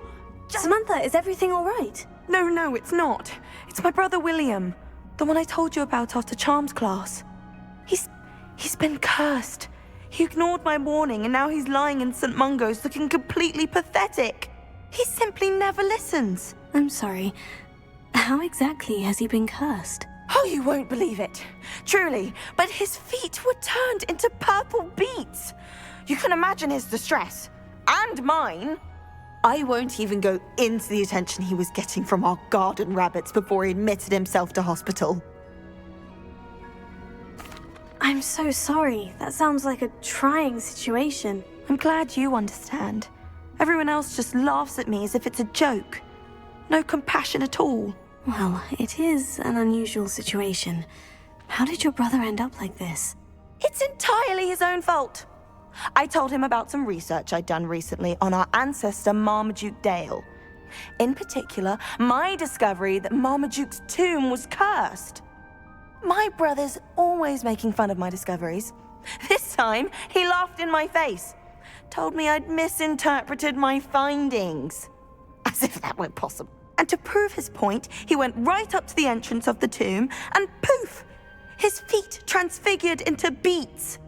Samantha, is everything all right? No, it's not. It's my brother William. The one I told you about after Charms class. He's been cursed. He ignored my warning and now he's lying in St. Mungo's looking completely pathetic. He simply never listens. I'm sorry. How exactly has he been cursed? Oh, you won't believe it. Truly, but his feet were turned into purple beets. You can imagine his distress. And mine. I won't even go into the attention he was getting from our garden rabbits before he admitted himself to hospital. I'm so sorry. That sounds like a trying situation. I'm glad you understand. Everyone else just laughs at me as if it's a joke. No compassion at all. Well, it is an unusual situation. How did your brother end up like this? It's entirely his own fault. I told him about some research I'd done recently on our ancestor Marmaduke Dale. In particular, my discovery that Marmaduke's tomb was cursed. My brother's always making fun of my discoveries. This time, he laughed in my face. Told me I'd misinterpreted my findings. As if that were possible. And to prove his point, he went right up to the entrance of the tomb and poof! His feet transfigured into beets.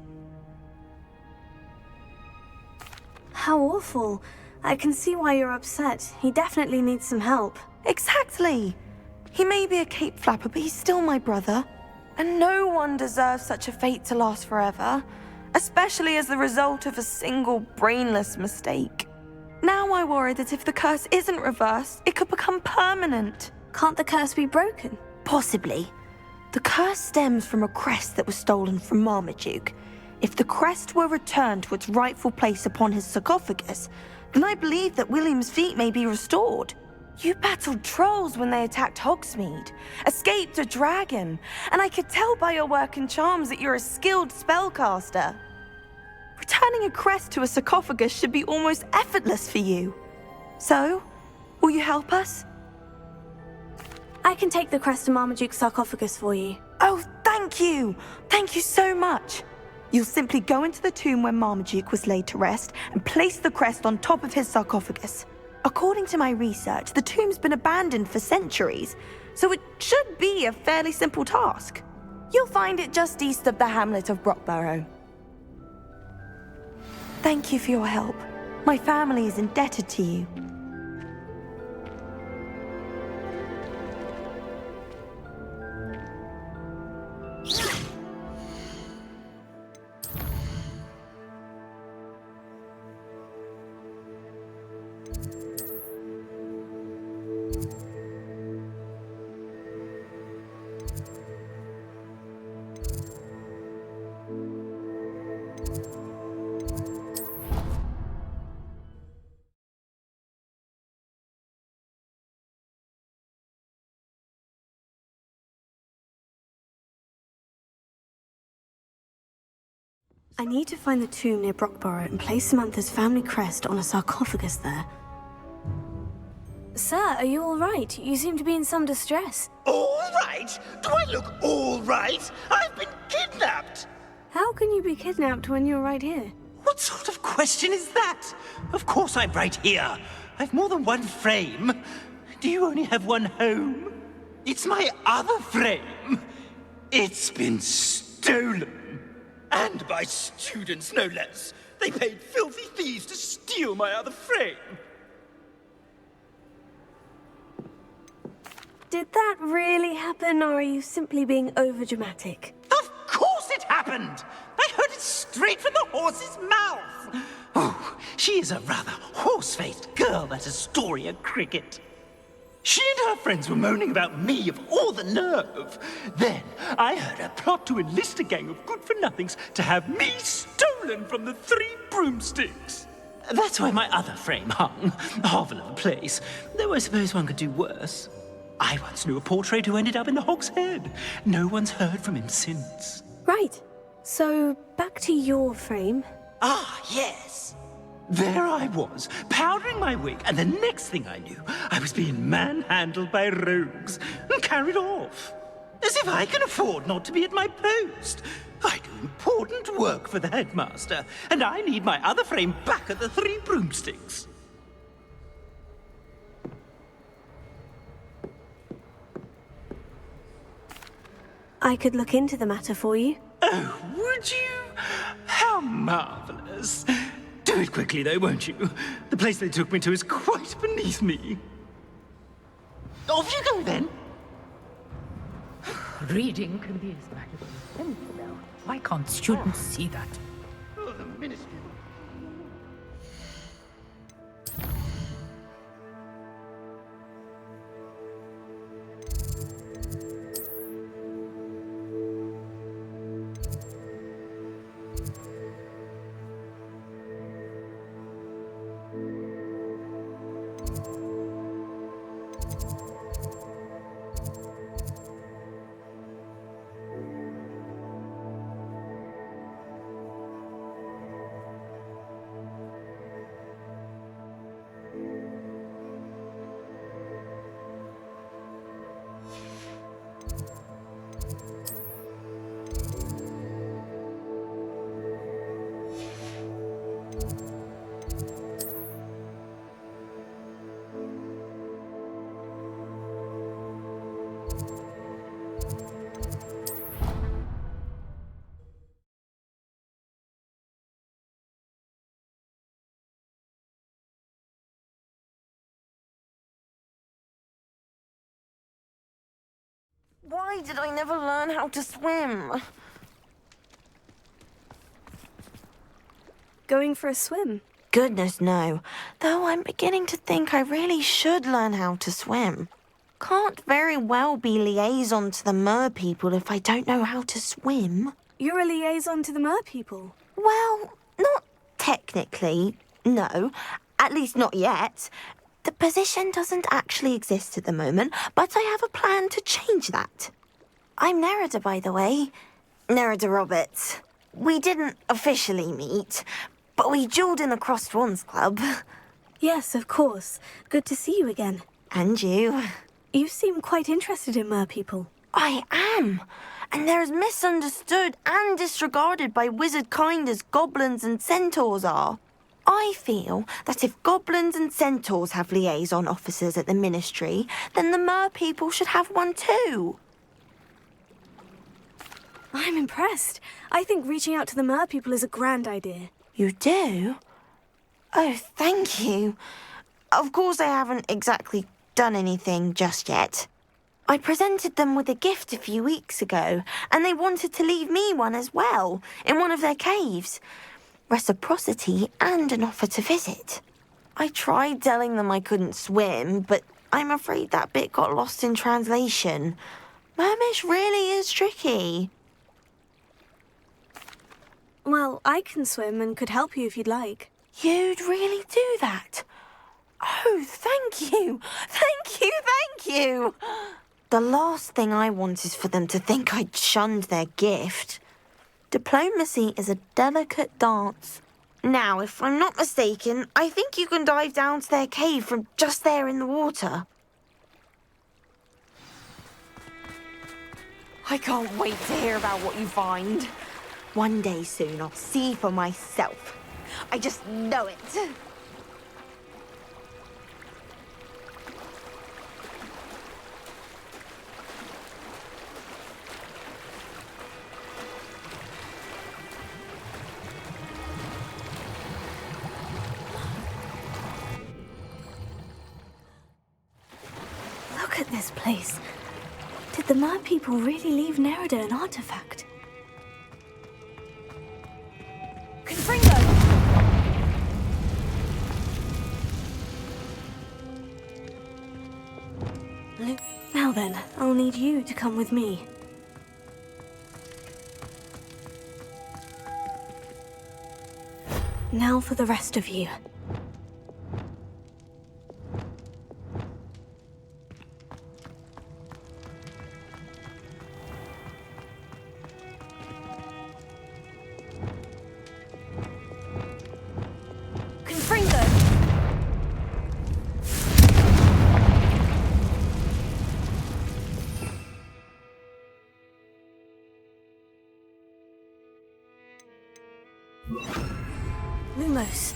How awful. I can see why you're upset. He definitely needs some help. Exactly. He may be a cape flapper, but he's still my brother. And no one deserves such a fate to last forever, especially as the result of a single brainless mistake. Now I worry that if the curse isn't reversed, it could become permanent. Can't the curse be broken? Possibly. The curse stems from a crest that was stolen from Marmaduke. If the crest were returned to its rightful place upon his sarcophagus, then I believe that William's feet may be restored. You battled trolls when they attacked Hogsmeade, escaped a dragon, and I could tell by your work in charms that you're a skilled spellcaster. Returning a crest to a sarcophagus should be almost effortless for you. So, will you help us? I can take the crest to Marmaduke's sarcophagus for you. Oh, thank you! Thank you so much! You'll simply go into the tomb where Marmaduke was laid to rest and place the crest on top of his sarcophagus. According to my research, the tomb's been abandoned for centuries, so it should be a fairly simple task. You'll find it just east of the hamlet of Brockborough. Thank you for your help. My family is indebted to you. I need to find the tomb near Brockborough and place Samantha's family crest on a sarcophagus there. Sir, are you all right? You seem to be in some distress. All right? Do I look all right? I've been kidnapped! How can you be kidnapped when you're right here? What sort of question is that? Of course I'm right here. I've more than one frame. Do you only have one home? It's my other frame. It's been stolen. And by students, no less. They paid filthy thieves to steal my other frame. Did that really happen, or are you simply being overdramatic? Of course it happened! I heard it straight from the horse's mouth! Oh, she is a rather horse-faced girl, that Astoria Cricket. She and her friends were moaning about me of all the nerve. Then I heard her plot to enlist a gang of good-for-nothings to have me stolen from the Three Broomsticks. That's where my other frame hung, hovel of a place, though I suppose one could do worse. I once knew a portrait who ended up in the Hog's Head. No one's heard from him since. Right. So, back to your frame. Ah, yes. There I was, powdering my wig, and the next thing I knew, I was being manhandled by rogues and carried off. As if I can afford not to be at my post. I do important work for the headmaster, and I need my other frame back at the Three Broomsticks. I could look into the matter for you. Oh, would you? How marvelous. Do it quickly, though, won't you? The place they took me to is quite beneath me. Off you go, then. Reading can be as magical as pencil. Why can't students see that? Oh, the ministry. Why did I never learn how to swim? Going for a swim? Goodness, no. Though I'm beginning to think I really should learn how to swim. Can't very well be liaison to the mer people if I don't know how to swim. You're a liaison to the mer people? Well, not technically, no. At least not yet. The position doesn't actually exist at the moment, but I have a plan to change that. I'm Nerida, by the way. Nerida Roberts. We didn't officially meet, but we duelled in the Crossed Wands Club. Yes, of course. Good to see you again. And you. You seem quite interested in mer people. I am. And they're as misunderstood and disregarded by wizard kind as goblins and centaurs are. I feel that if goblins and centaurs have liaison officers at the ministry, then the mer people should have one too. I'm impressed. I think reaching out to the mer people is a grand idea. You do? Oh, thank you. Of course I haven't exactly done anything just yet. I presented them with a gift a few weeks ago, and they wanted to leave me one as well, in one of their caves. Reciprocity and an offer to visit. I tried telling them I couldn't swim, but I'm afraid that bit got lost in translation. Mermish really is tricky. Well, I can swim and could help you if you'd like. You'd really do that? Oh, thank you! Thank you, thank you! The last thing I want is for them to think I'd shunned their gift. Diplomacy is a delicate dance. Now, if I'm not mistaken, I think you can dive down to their cave from just there in the water. I can't wait to hear about what you find. One day soon, I'll see for myself. I just know it. Look at this place. Did the mer people really leave Nerida an artifact? Confringo! Now then, I'll need you to come with me. Now for the rest of you. Lumos.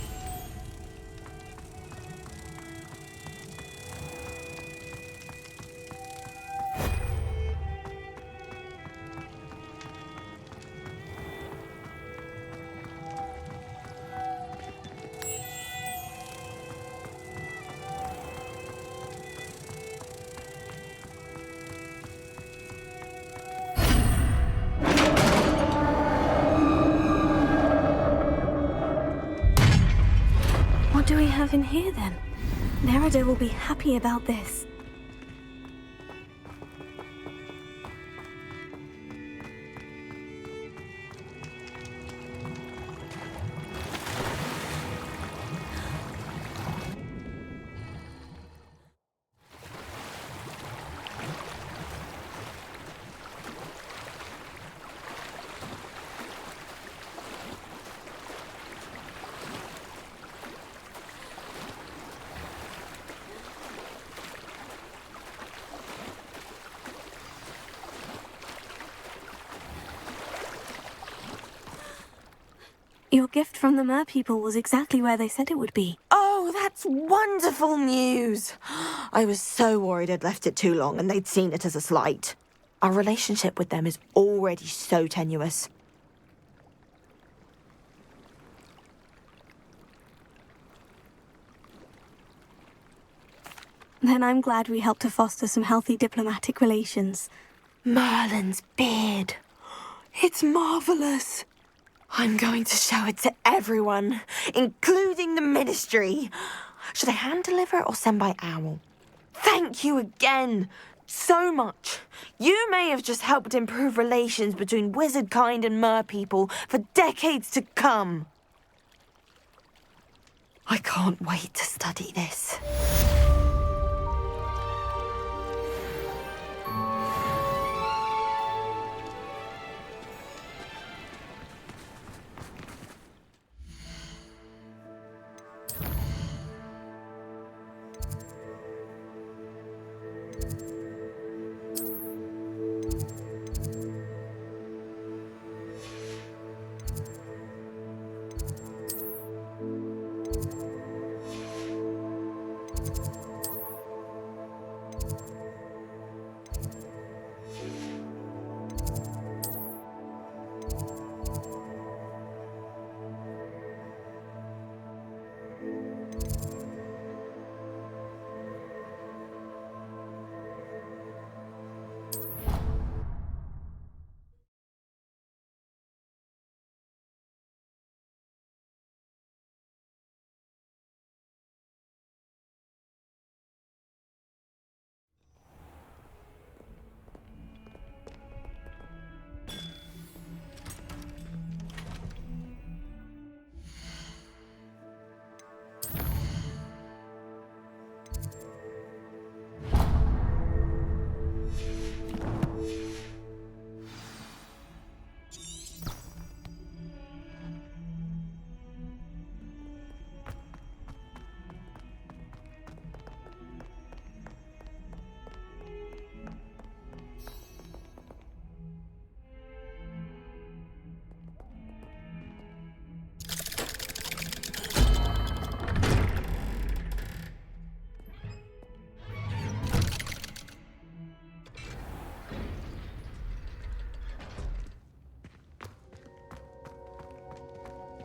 have in here then? Nerida will be happy about this. Your gift from the merpeople was exactly where they said it would be. Oh, that's wonderful news! I was so worried I'd left it too long and they'd seen it as a slight. Our relationship with them is already so tenuous. Then I'm glad we helped to foster some healthy diplomatic relations. Merlin's beard. It's marvelous. I'm going to show it to everyone, including the Ministry. Should I hand deliver it or send by owl? Thank you again, so much. You may have just helped improve relations between wizard kind and merpeople for decades to come. I can't wait to study this.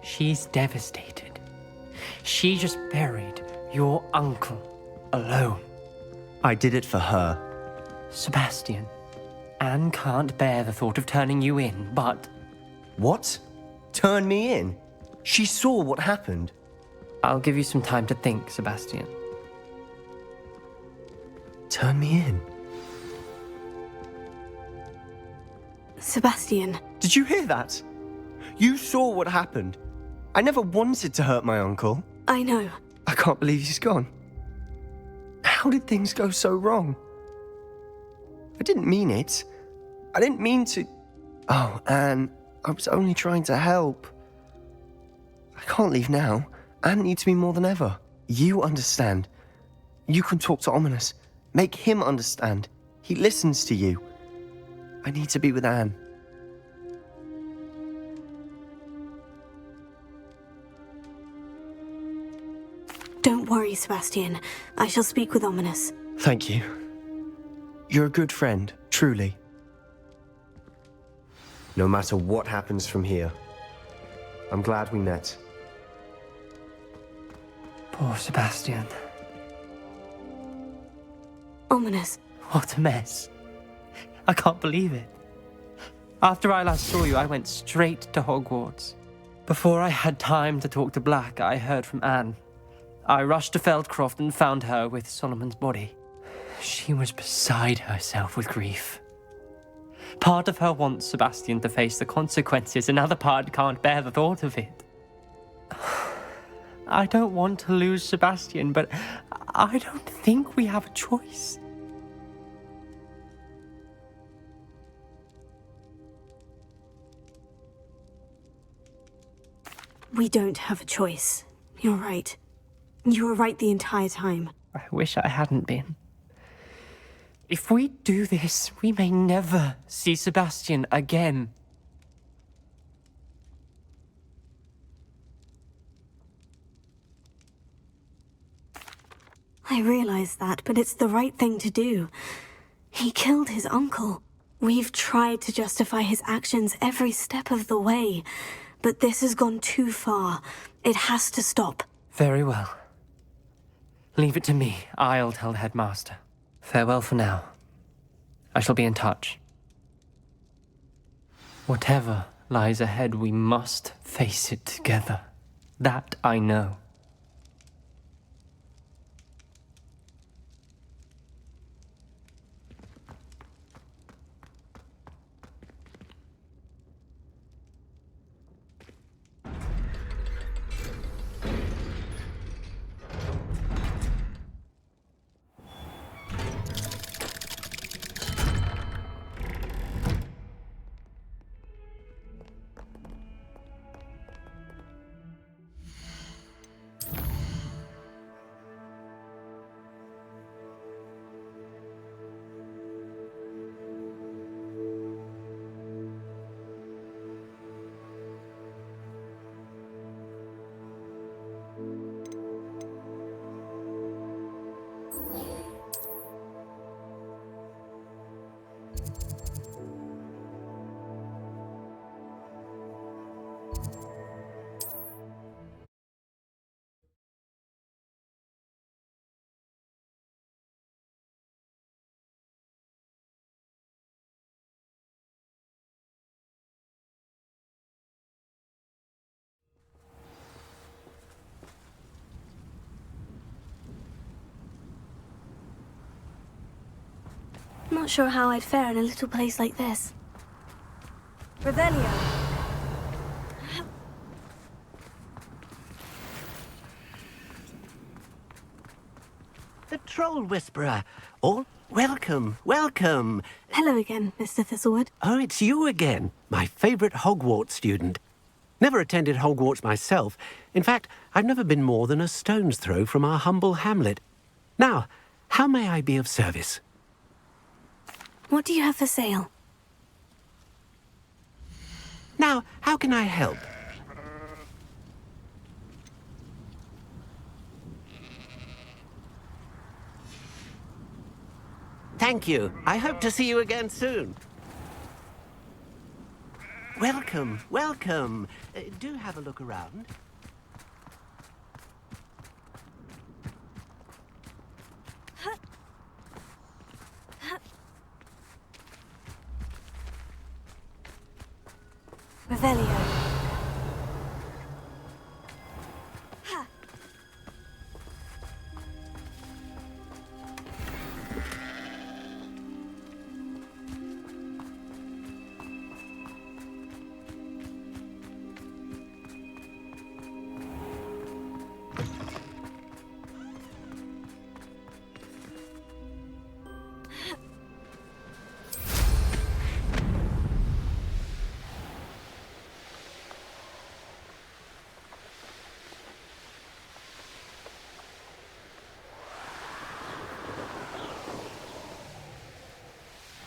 She's devastated. She just buried your uncle alone. I did it for her. Sebastian, Anne can't bear the thought of turning you in, but... What? Turn me in? She saw what happened. I'll give you some time to think, Sebastian. Turn me in? Sebastian. Did you hear that? You saw what happened. I never wanted to hurt my uncle. I know. I can't believe he's gone. How did things go so wrong? I didn't mean it. I didn't mean to... Oh, Anne, I was only trying to help. I can't leave now. Anne needs me more than ever. You understand. You can talk to Ominous. Make him understand. He listens to you. I need to be with Anne. Don't worry, Sebastian. I shall speak with Ominous. Thank you. You're a good friend, truly. No matter what happens from here, I'm glad we met. Poor Sebastian. Ominous. What a mess. I can't believe it. After I last saw you, I went straight to Hogwarts. Before I had time to talk to Black, I heard from Anne. I rushed to Feldcroft and found her with Solomon's body. She was beside herself with grief. Part of her wants Sebastian to face the consequences, another part can't bear the thought of it. I don't want to lose Sebastian, but I don't think we have a choice. We don't have a choice. You're right. You were right the entire time. I wish I hadn't been. If we do this, we may never see Sebastian again. I realize that, but it's the right thing to do. He killed his uncle. We've tried to justify his actions every step of the way, but this has gone too far. It has to stop. Very well. Leave it to me. I'll tell the headmaster. Farewell for now. I shall be in touch. Whatever lies ahead, we must face it together. That I know. Not sure how I'd fare in a little place like this. Revelio. The Troll Whisperer. Oh, welcome, welcome. Hello again, Mr. Thistlewood. Oh, it's you again, my favourite Hogwarts student. Never attended Hogwarts myself. In fact, I've never been more than a stone's throw from our humble hamlet. Now, how may I be of service? What do you have for sale? Now, how can I help? Thank you. I hope to see you again soon. Welcome, welcome. Do have a look around. Revelio.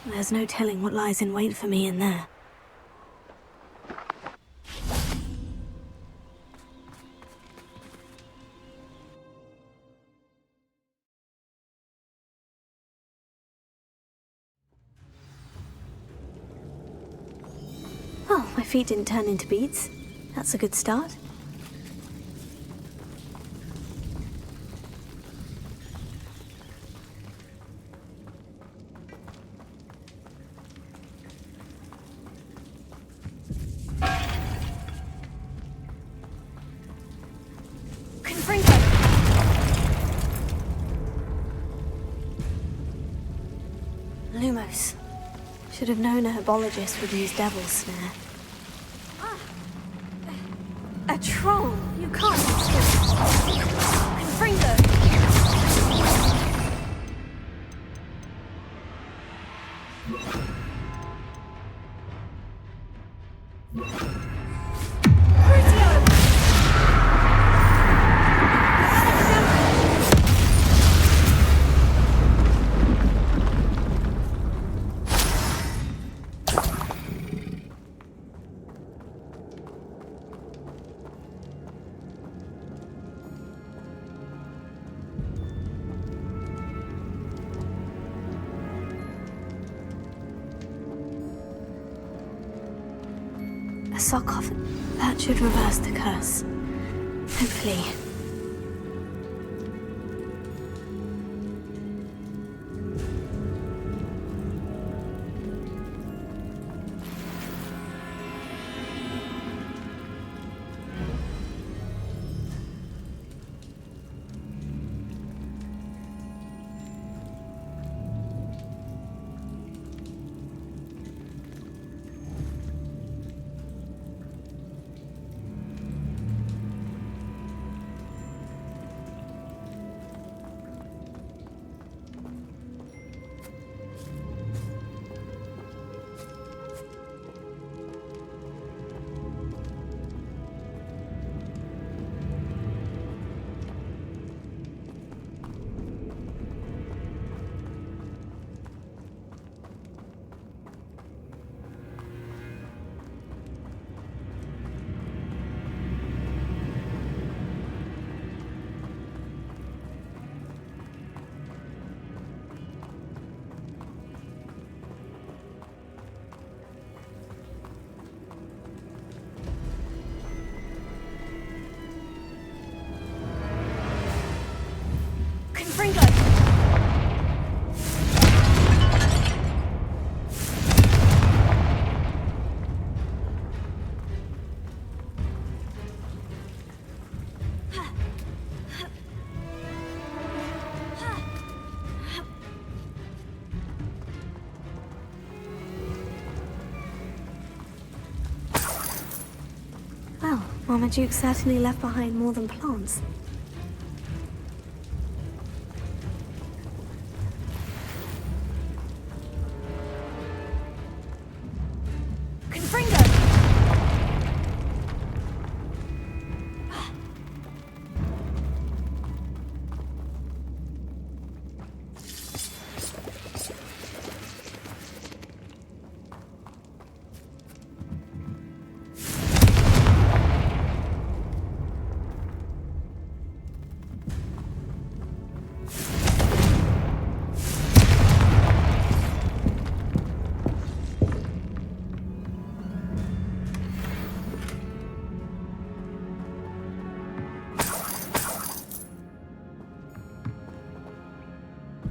There's no telling what lies in wait for me in there. Well, my feet didn't turn into beads. That's a good start. Confringo! Lumos. Should have known a herbologist would use Devil's Snare. A troll! You can't escape! Confringo! A sarcophagus. That should reverse the curse. Hopefully. Well, Marmaduke certainly left behind more than plants.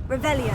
Revelio.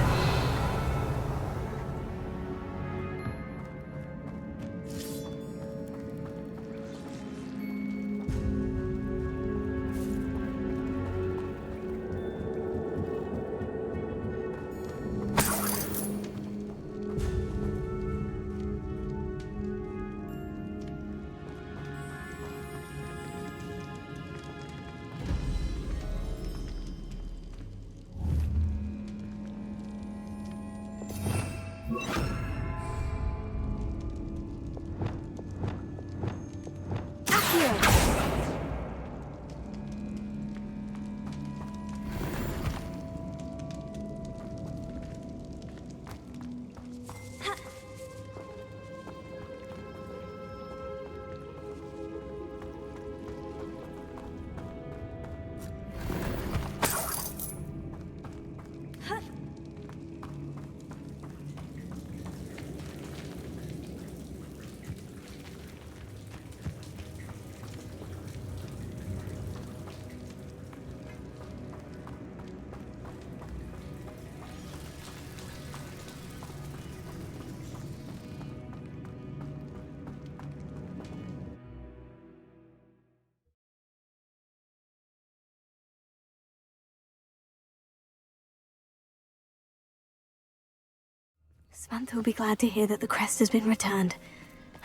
Samantha will be glad to hear that the crest has been returned.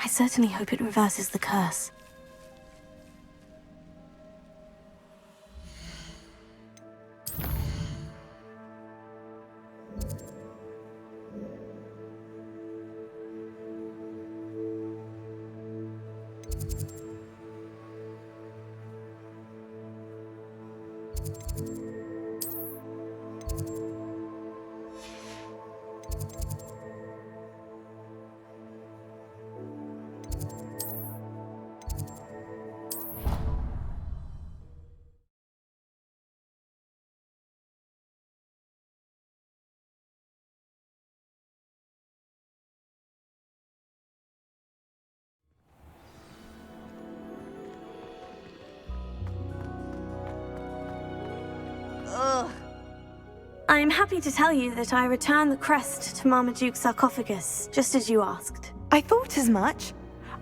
I certainly hope it reverses the curse. Ugh. I'm happy to tell you that I returned the crest to Marmaduke's sarcophagus, just as you asked. I thought as much.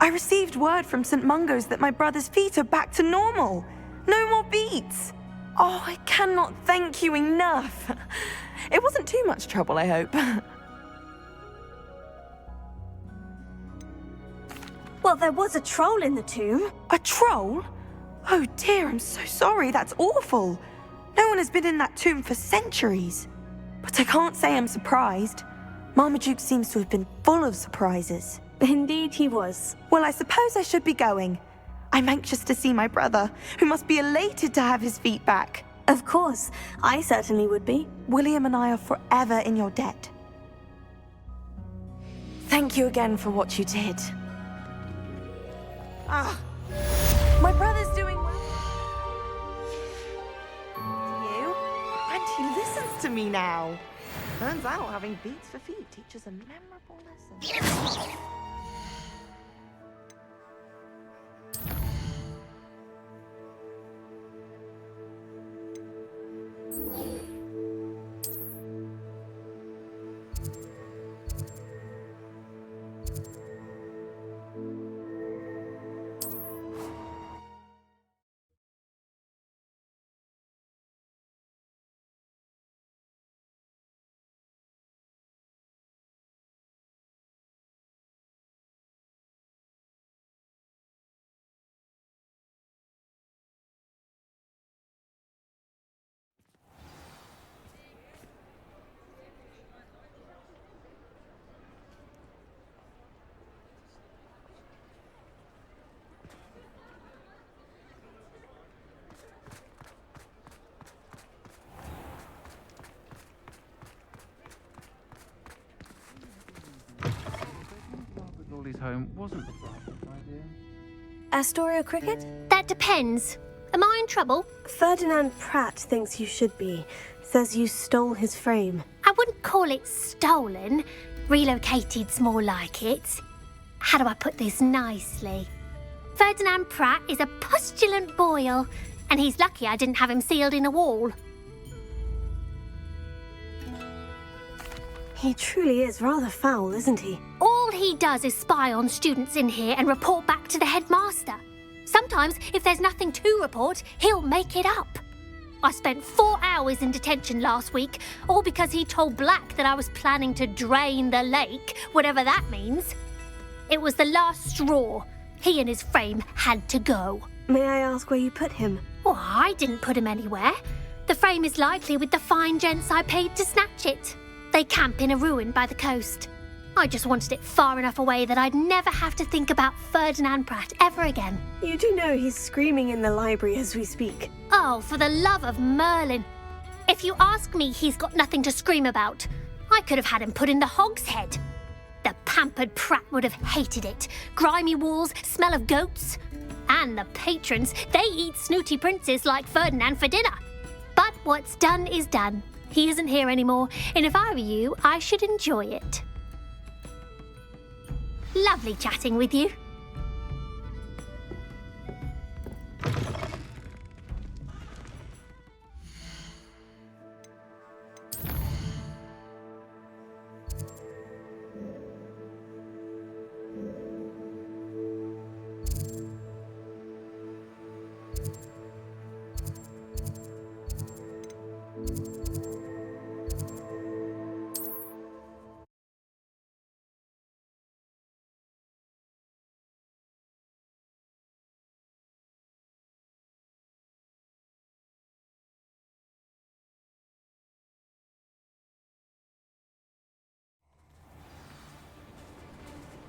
I received word from St. Mungo's that my brother's feet are back to normal. No more beats. Oh, I cannot thank you enough. It wasn't too much trouble, I hope. Well, there was a troll in the tomb. A troll? Oh dear, I'm so sorry. That's awful. No one has been in that tomb for centuries. But I can't say I'm surprised. Marmaduke seems to have been full of surprises. Indeed he was. Well, I suppose I should be going. I'm anxious to see my brother, who must be elated to have his feet back. Of course, I certainly would be. William and I are forever in your debt. Thank you again for what you did. Ah, my brother's doing well. You? And he listens to me now. Turns out having beats for feet teaches a memorable lesson. Home wasn't the brightest idea. Astoria Cricket? That depends. Am I in trouble? Ferdinand Pratt thinks you should be. Says you stole his frame. I wouldn't call it stolen. Relocated's more like it. How do I put this nicely? Ferdinand Pratt is a postulant boil, and he's lucky I didn't have him sealed in a wall. He truly is rather foul, isn't he? All he does is spy on students in here and report back to the headmaster. Sometimes, if there's nothing to report, he'll make it up. I spent 4 hours in detention last week, all because he told Black that I was planning to drain the lake, whatever that means. It was the last straw. He and his frame had to go. May I ask where you put him? Well, I didn't put him anywhere. The frame is likely with the fine gents I paid to snatch it. They camp in a ruin by the coast. I just wanted it far enough away that I'd never have to think about Ferdinand Pratt ever again. You do know he's screaming in the library as we speak. Oh, for the love of Merlin. If you ask me, he's got nothing to scream about. I could have had him put in the hogshead. The pampered Pratt would have hated it. Grimy walls, smell of goats. And the patrons, they eat snooty princes like Ferdinand for dinner. But what's done is done. He isn't here anymore, and if I were you, I should enjoy it. Lovely chatting with you.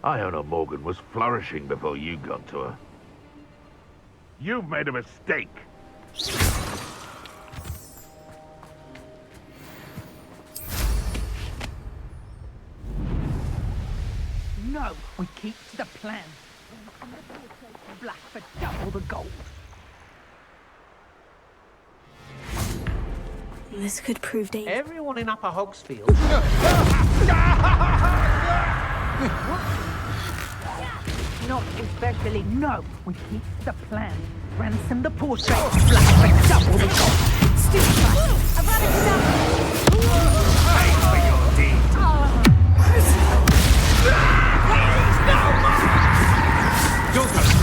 Iona Morgan was flourishing before you got to her. You've made a mistake. No, we keep to the plan. Black for double the gold. This could prove dangerous. Everyone in Upper Hogsfield. Not especially. No, we keep to the plan. Ransom the portrait. Black for double the gold. Stupefy! I've got it done! Pay for your deed. You're going to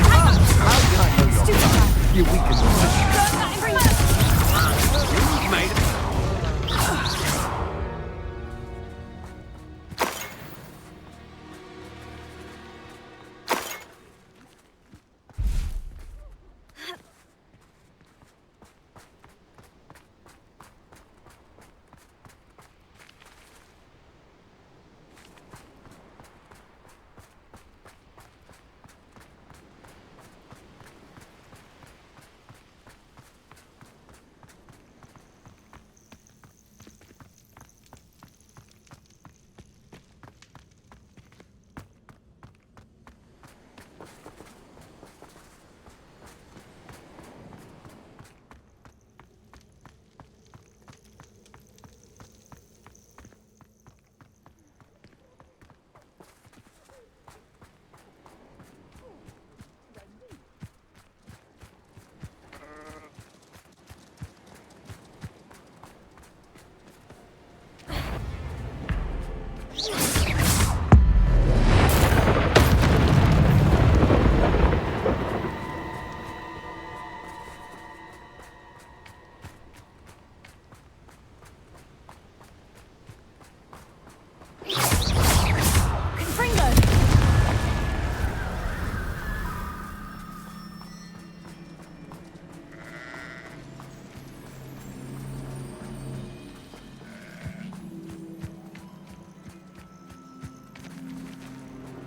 how did I know Stupefy! you weakened Bring made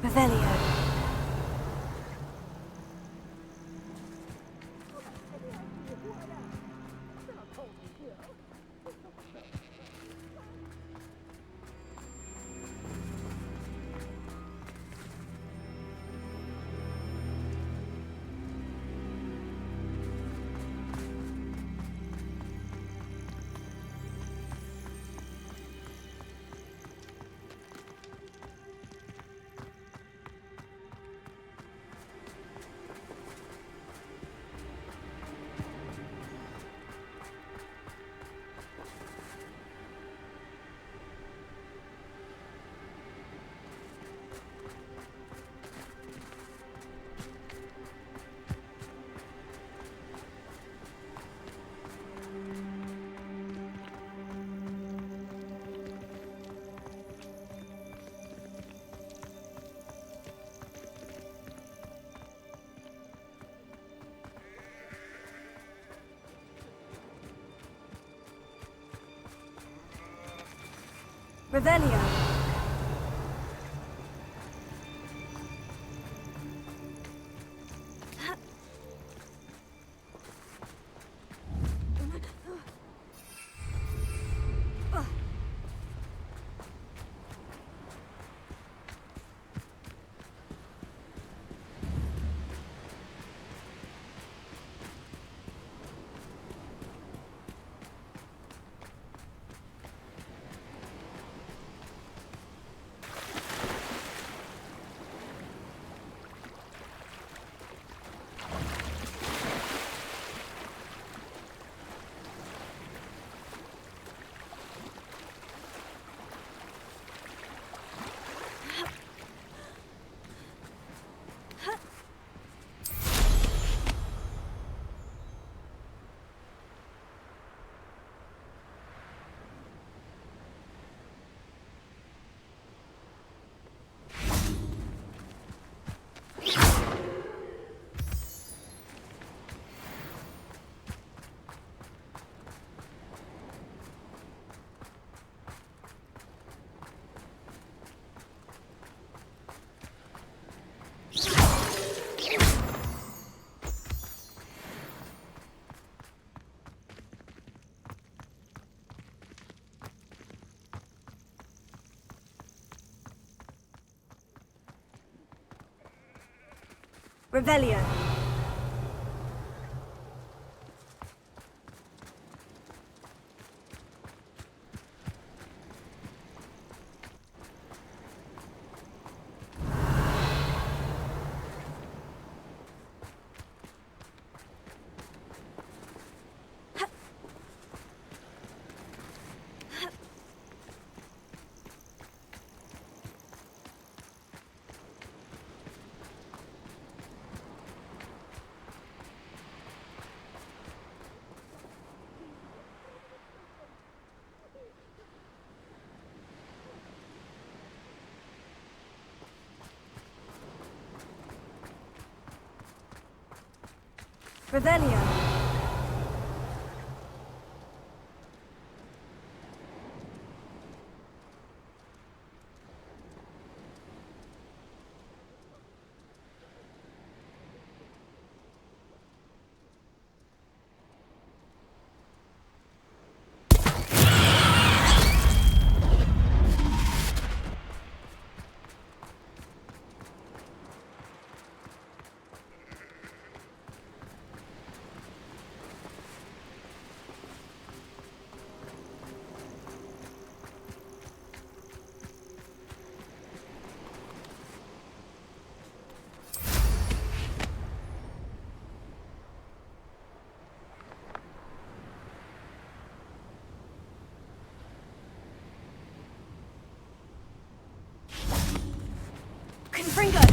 Revelio. Revelio. Revelio. Revelio. Gryffindor.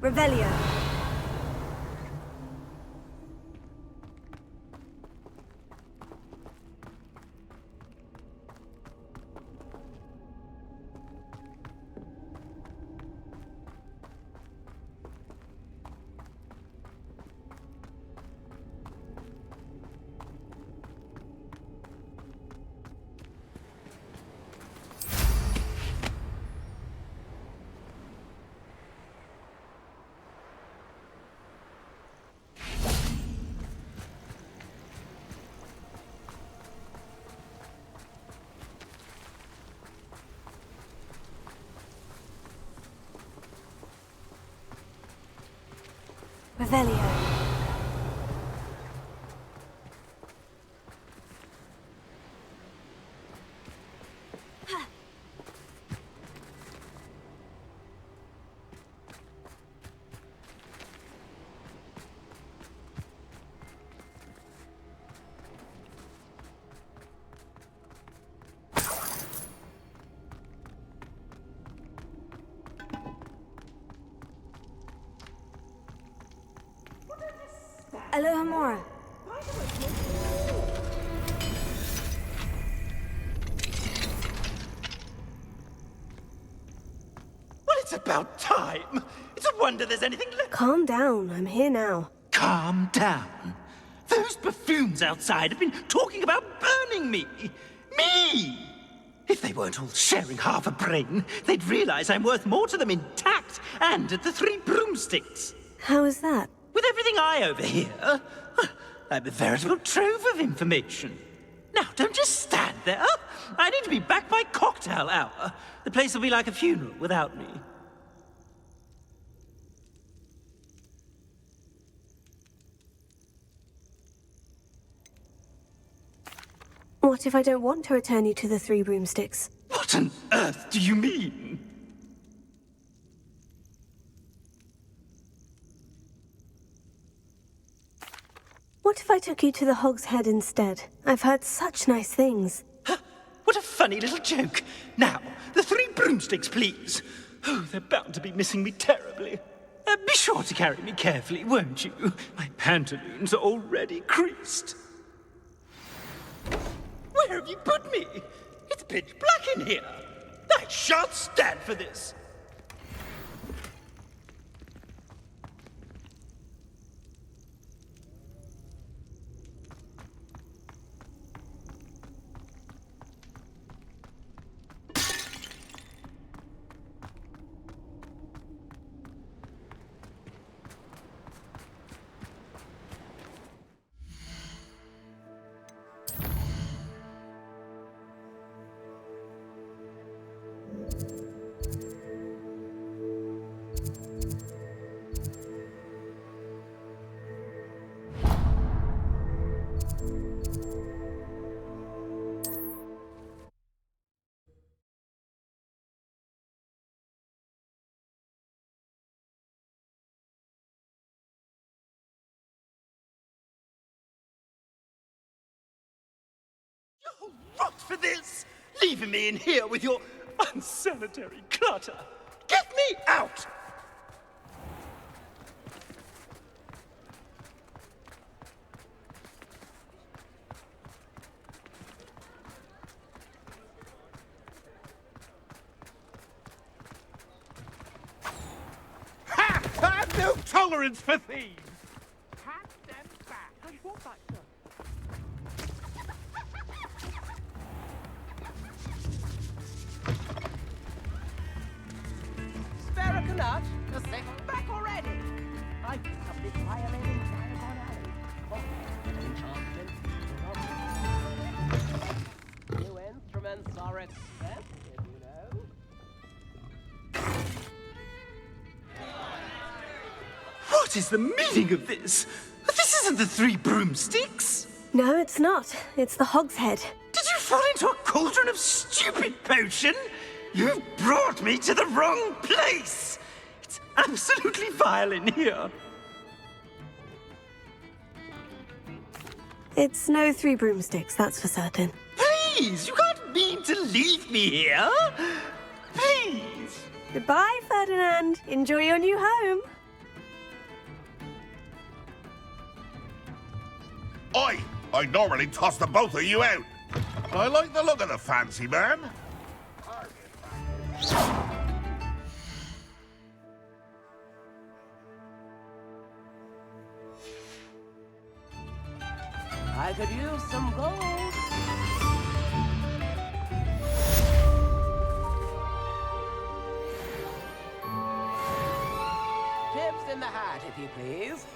Revelio. Revelio. Aloha Mora. Well, it's about time. It's a wonder there's anything left. Calm down, I'm here now. Calm down. Those buffoons outside have been talking about burning me. Me! If they weren't all sharing half a brain, they'd realize I'm worth more to them intact and at the Three Broomsticks. How is that? With everything I overhear, I'm a veritable trove of information. Now, don't just stand there. I need to be back by cocktail hour. The place will be like a funeral without me. What if I don't want to return you to the Three Broomsticks? What on earth do you mean? What if I took you to the Hog's Head instead? I've heard such nice things. What a funny little joke. Now, the Three Broomsticks, please. Oh, they're bound to be missing me terribly. Be sure to carry me carefully, won't you? My pantaloons are already creased. Where have you put me? It's pitch black in here. I shan't stand for this. Oh, rot for this! Leaving me in here with your unsanitary clutter! Get me out! Ha! I have no tolerance for thieves! Hand them back! I want back, sir. Spare a canut? The second back already. I picked up this violin in Diagon Alley. New instruments are expensive, you know. What is the meaning of this? This isn't the Three Broomsticks! No, it's not. It's the Hogshead. Did you fall into a cauldron of stupid potion? You've brought me to the wrong place! It's absolutely vile in here. It's no Three Broomsticks, that's for certain. Please, you can't mean to leave me here. Please. Goodbye, Ferdinand. Enjoy your new home. I normally toss the both of you out. But I like the look of the fancy man. I could use some gold. Tips in the hat, if you please.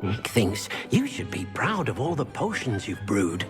Nick thinks you should be proud of all the potions you've brewed.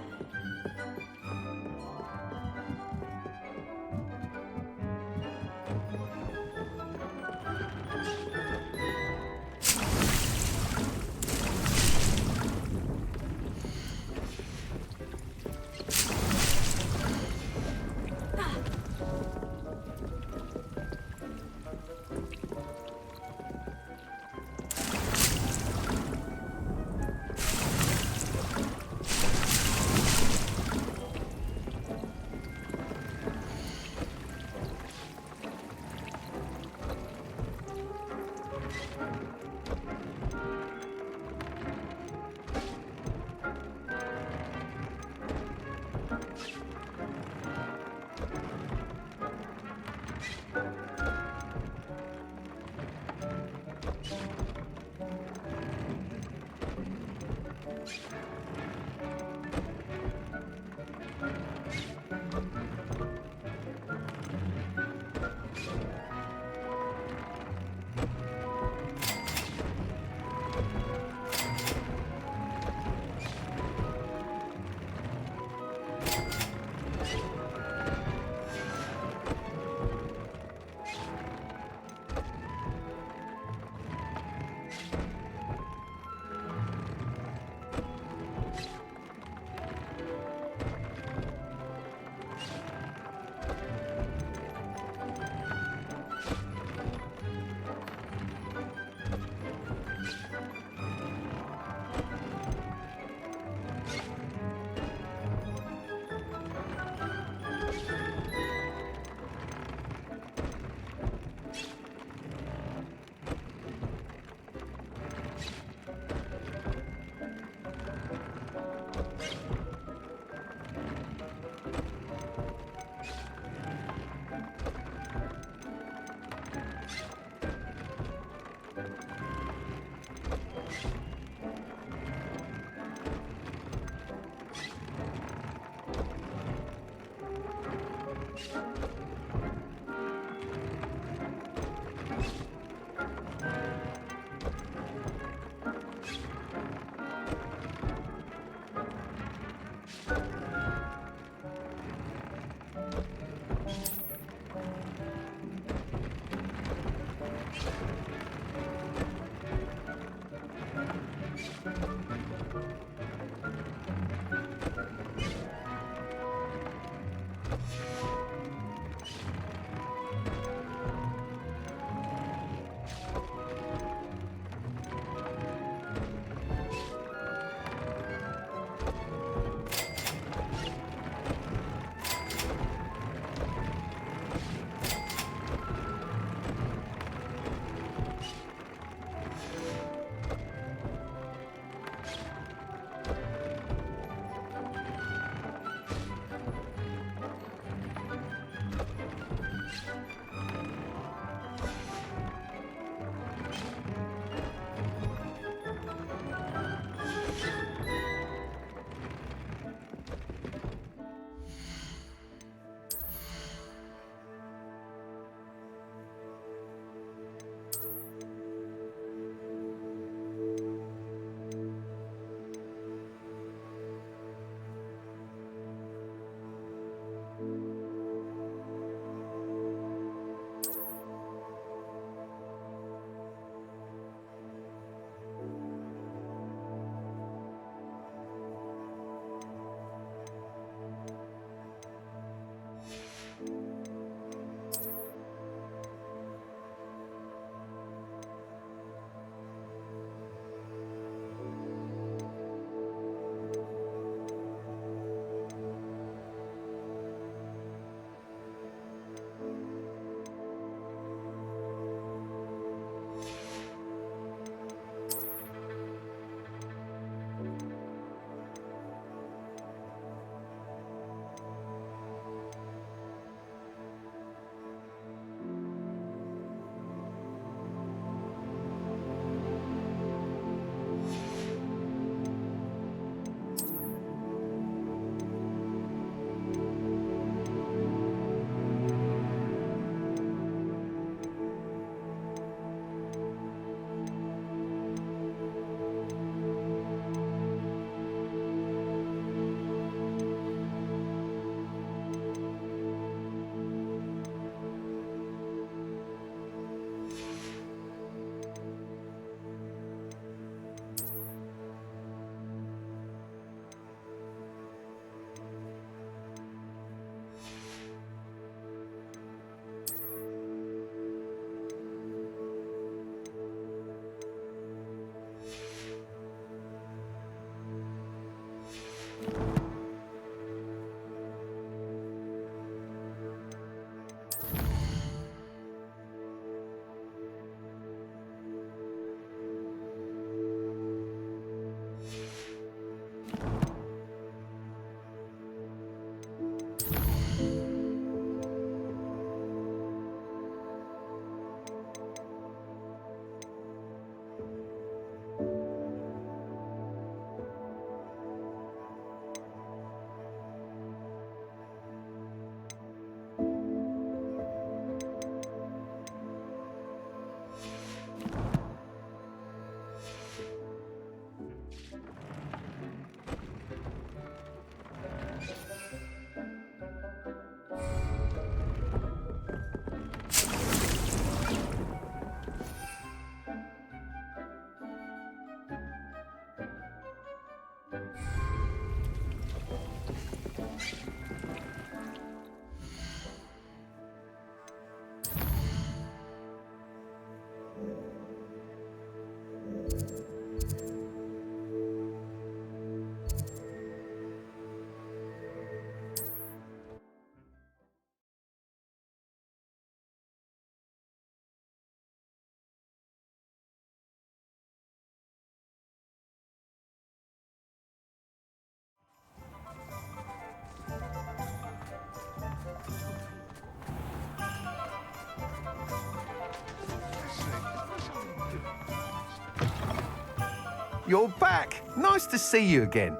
you're back. Nice to see you again.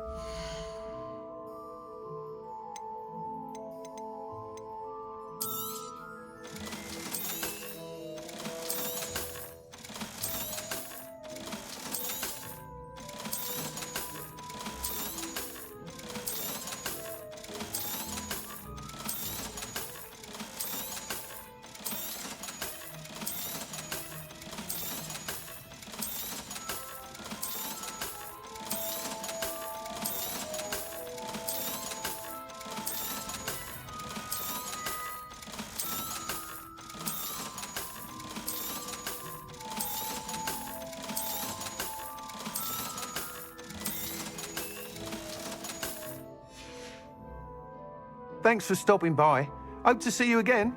Thanks for stopping by. Hope to see you again.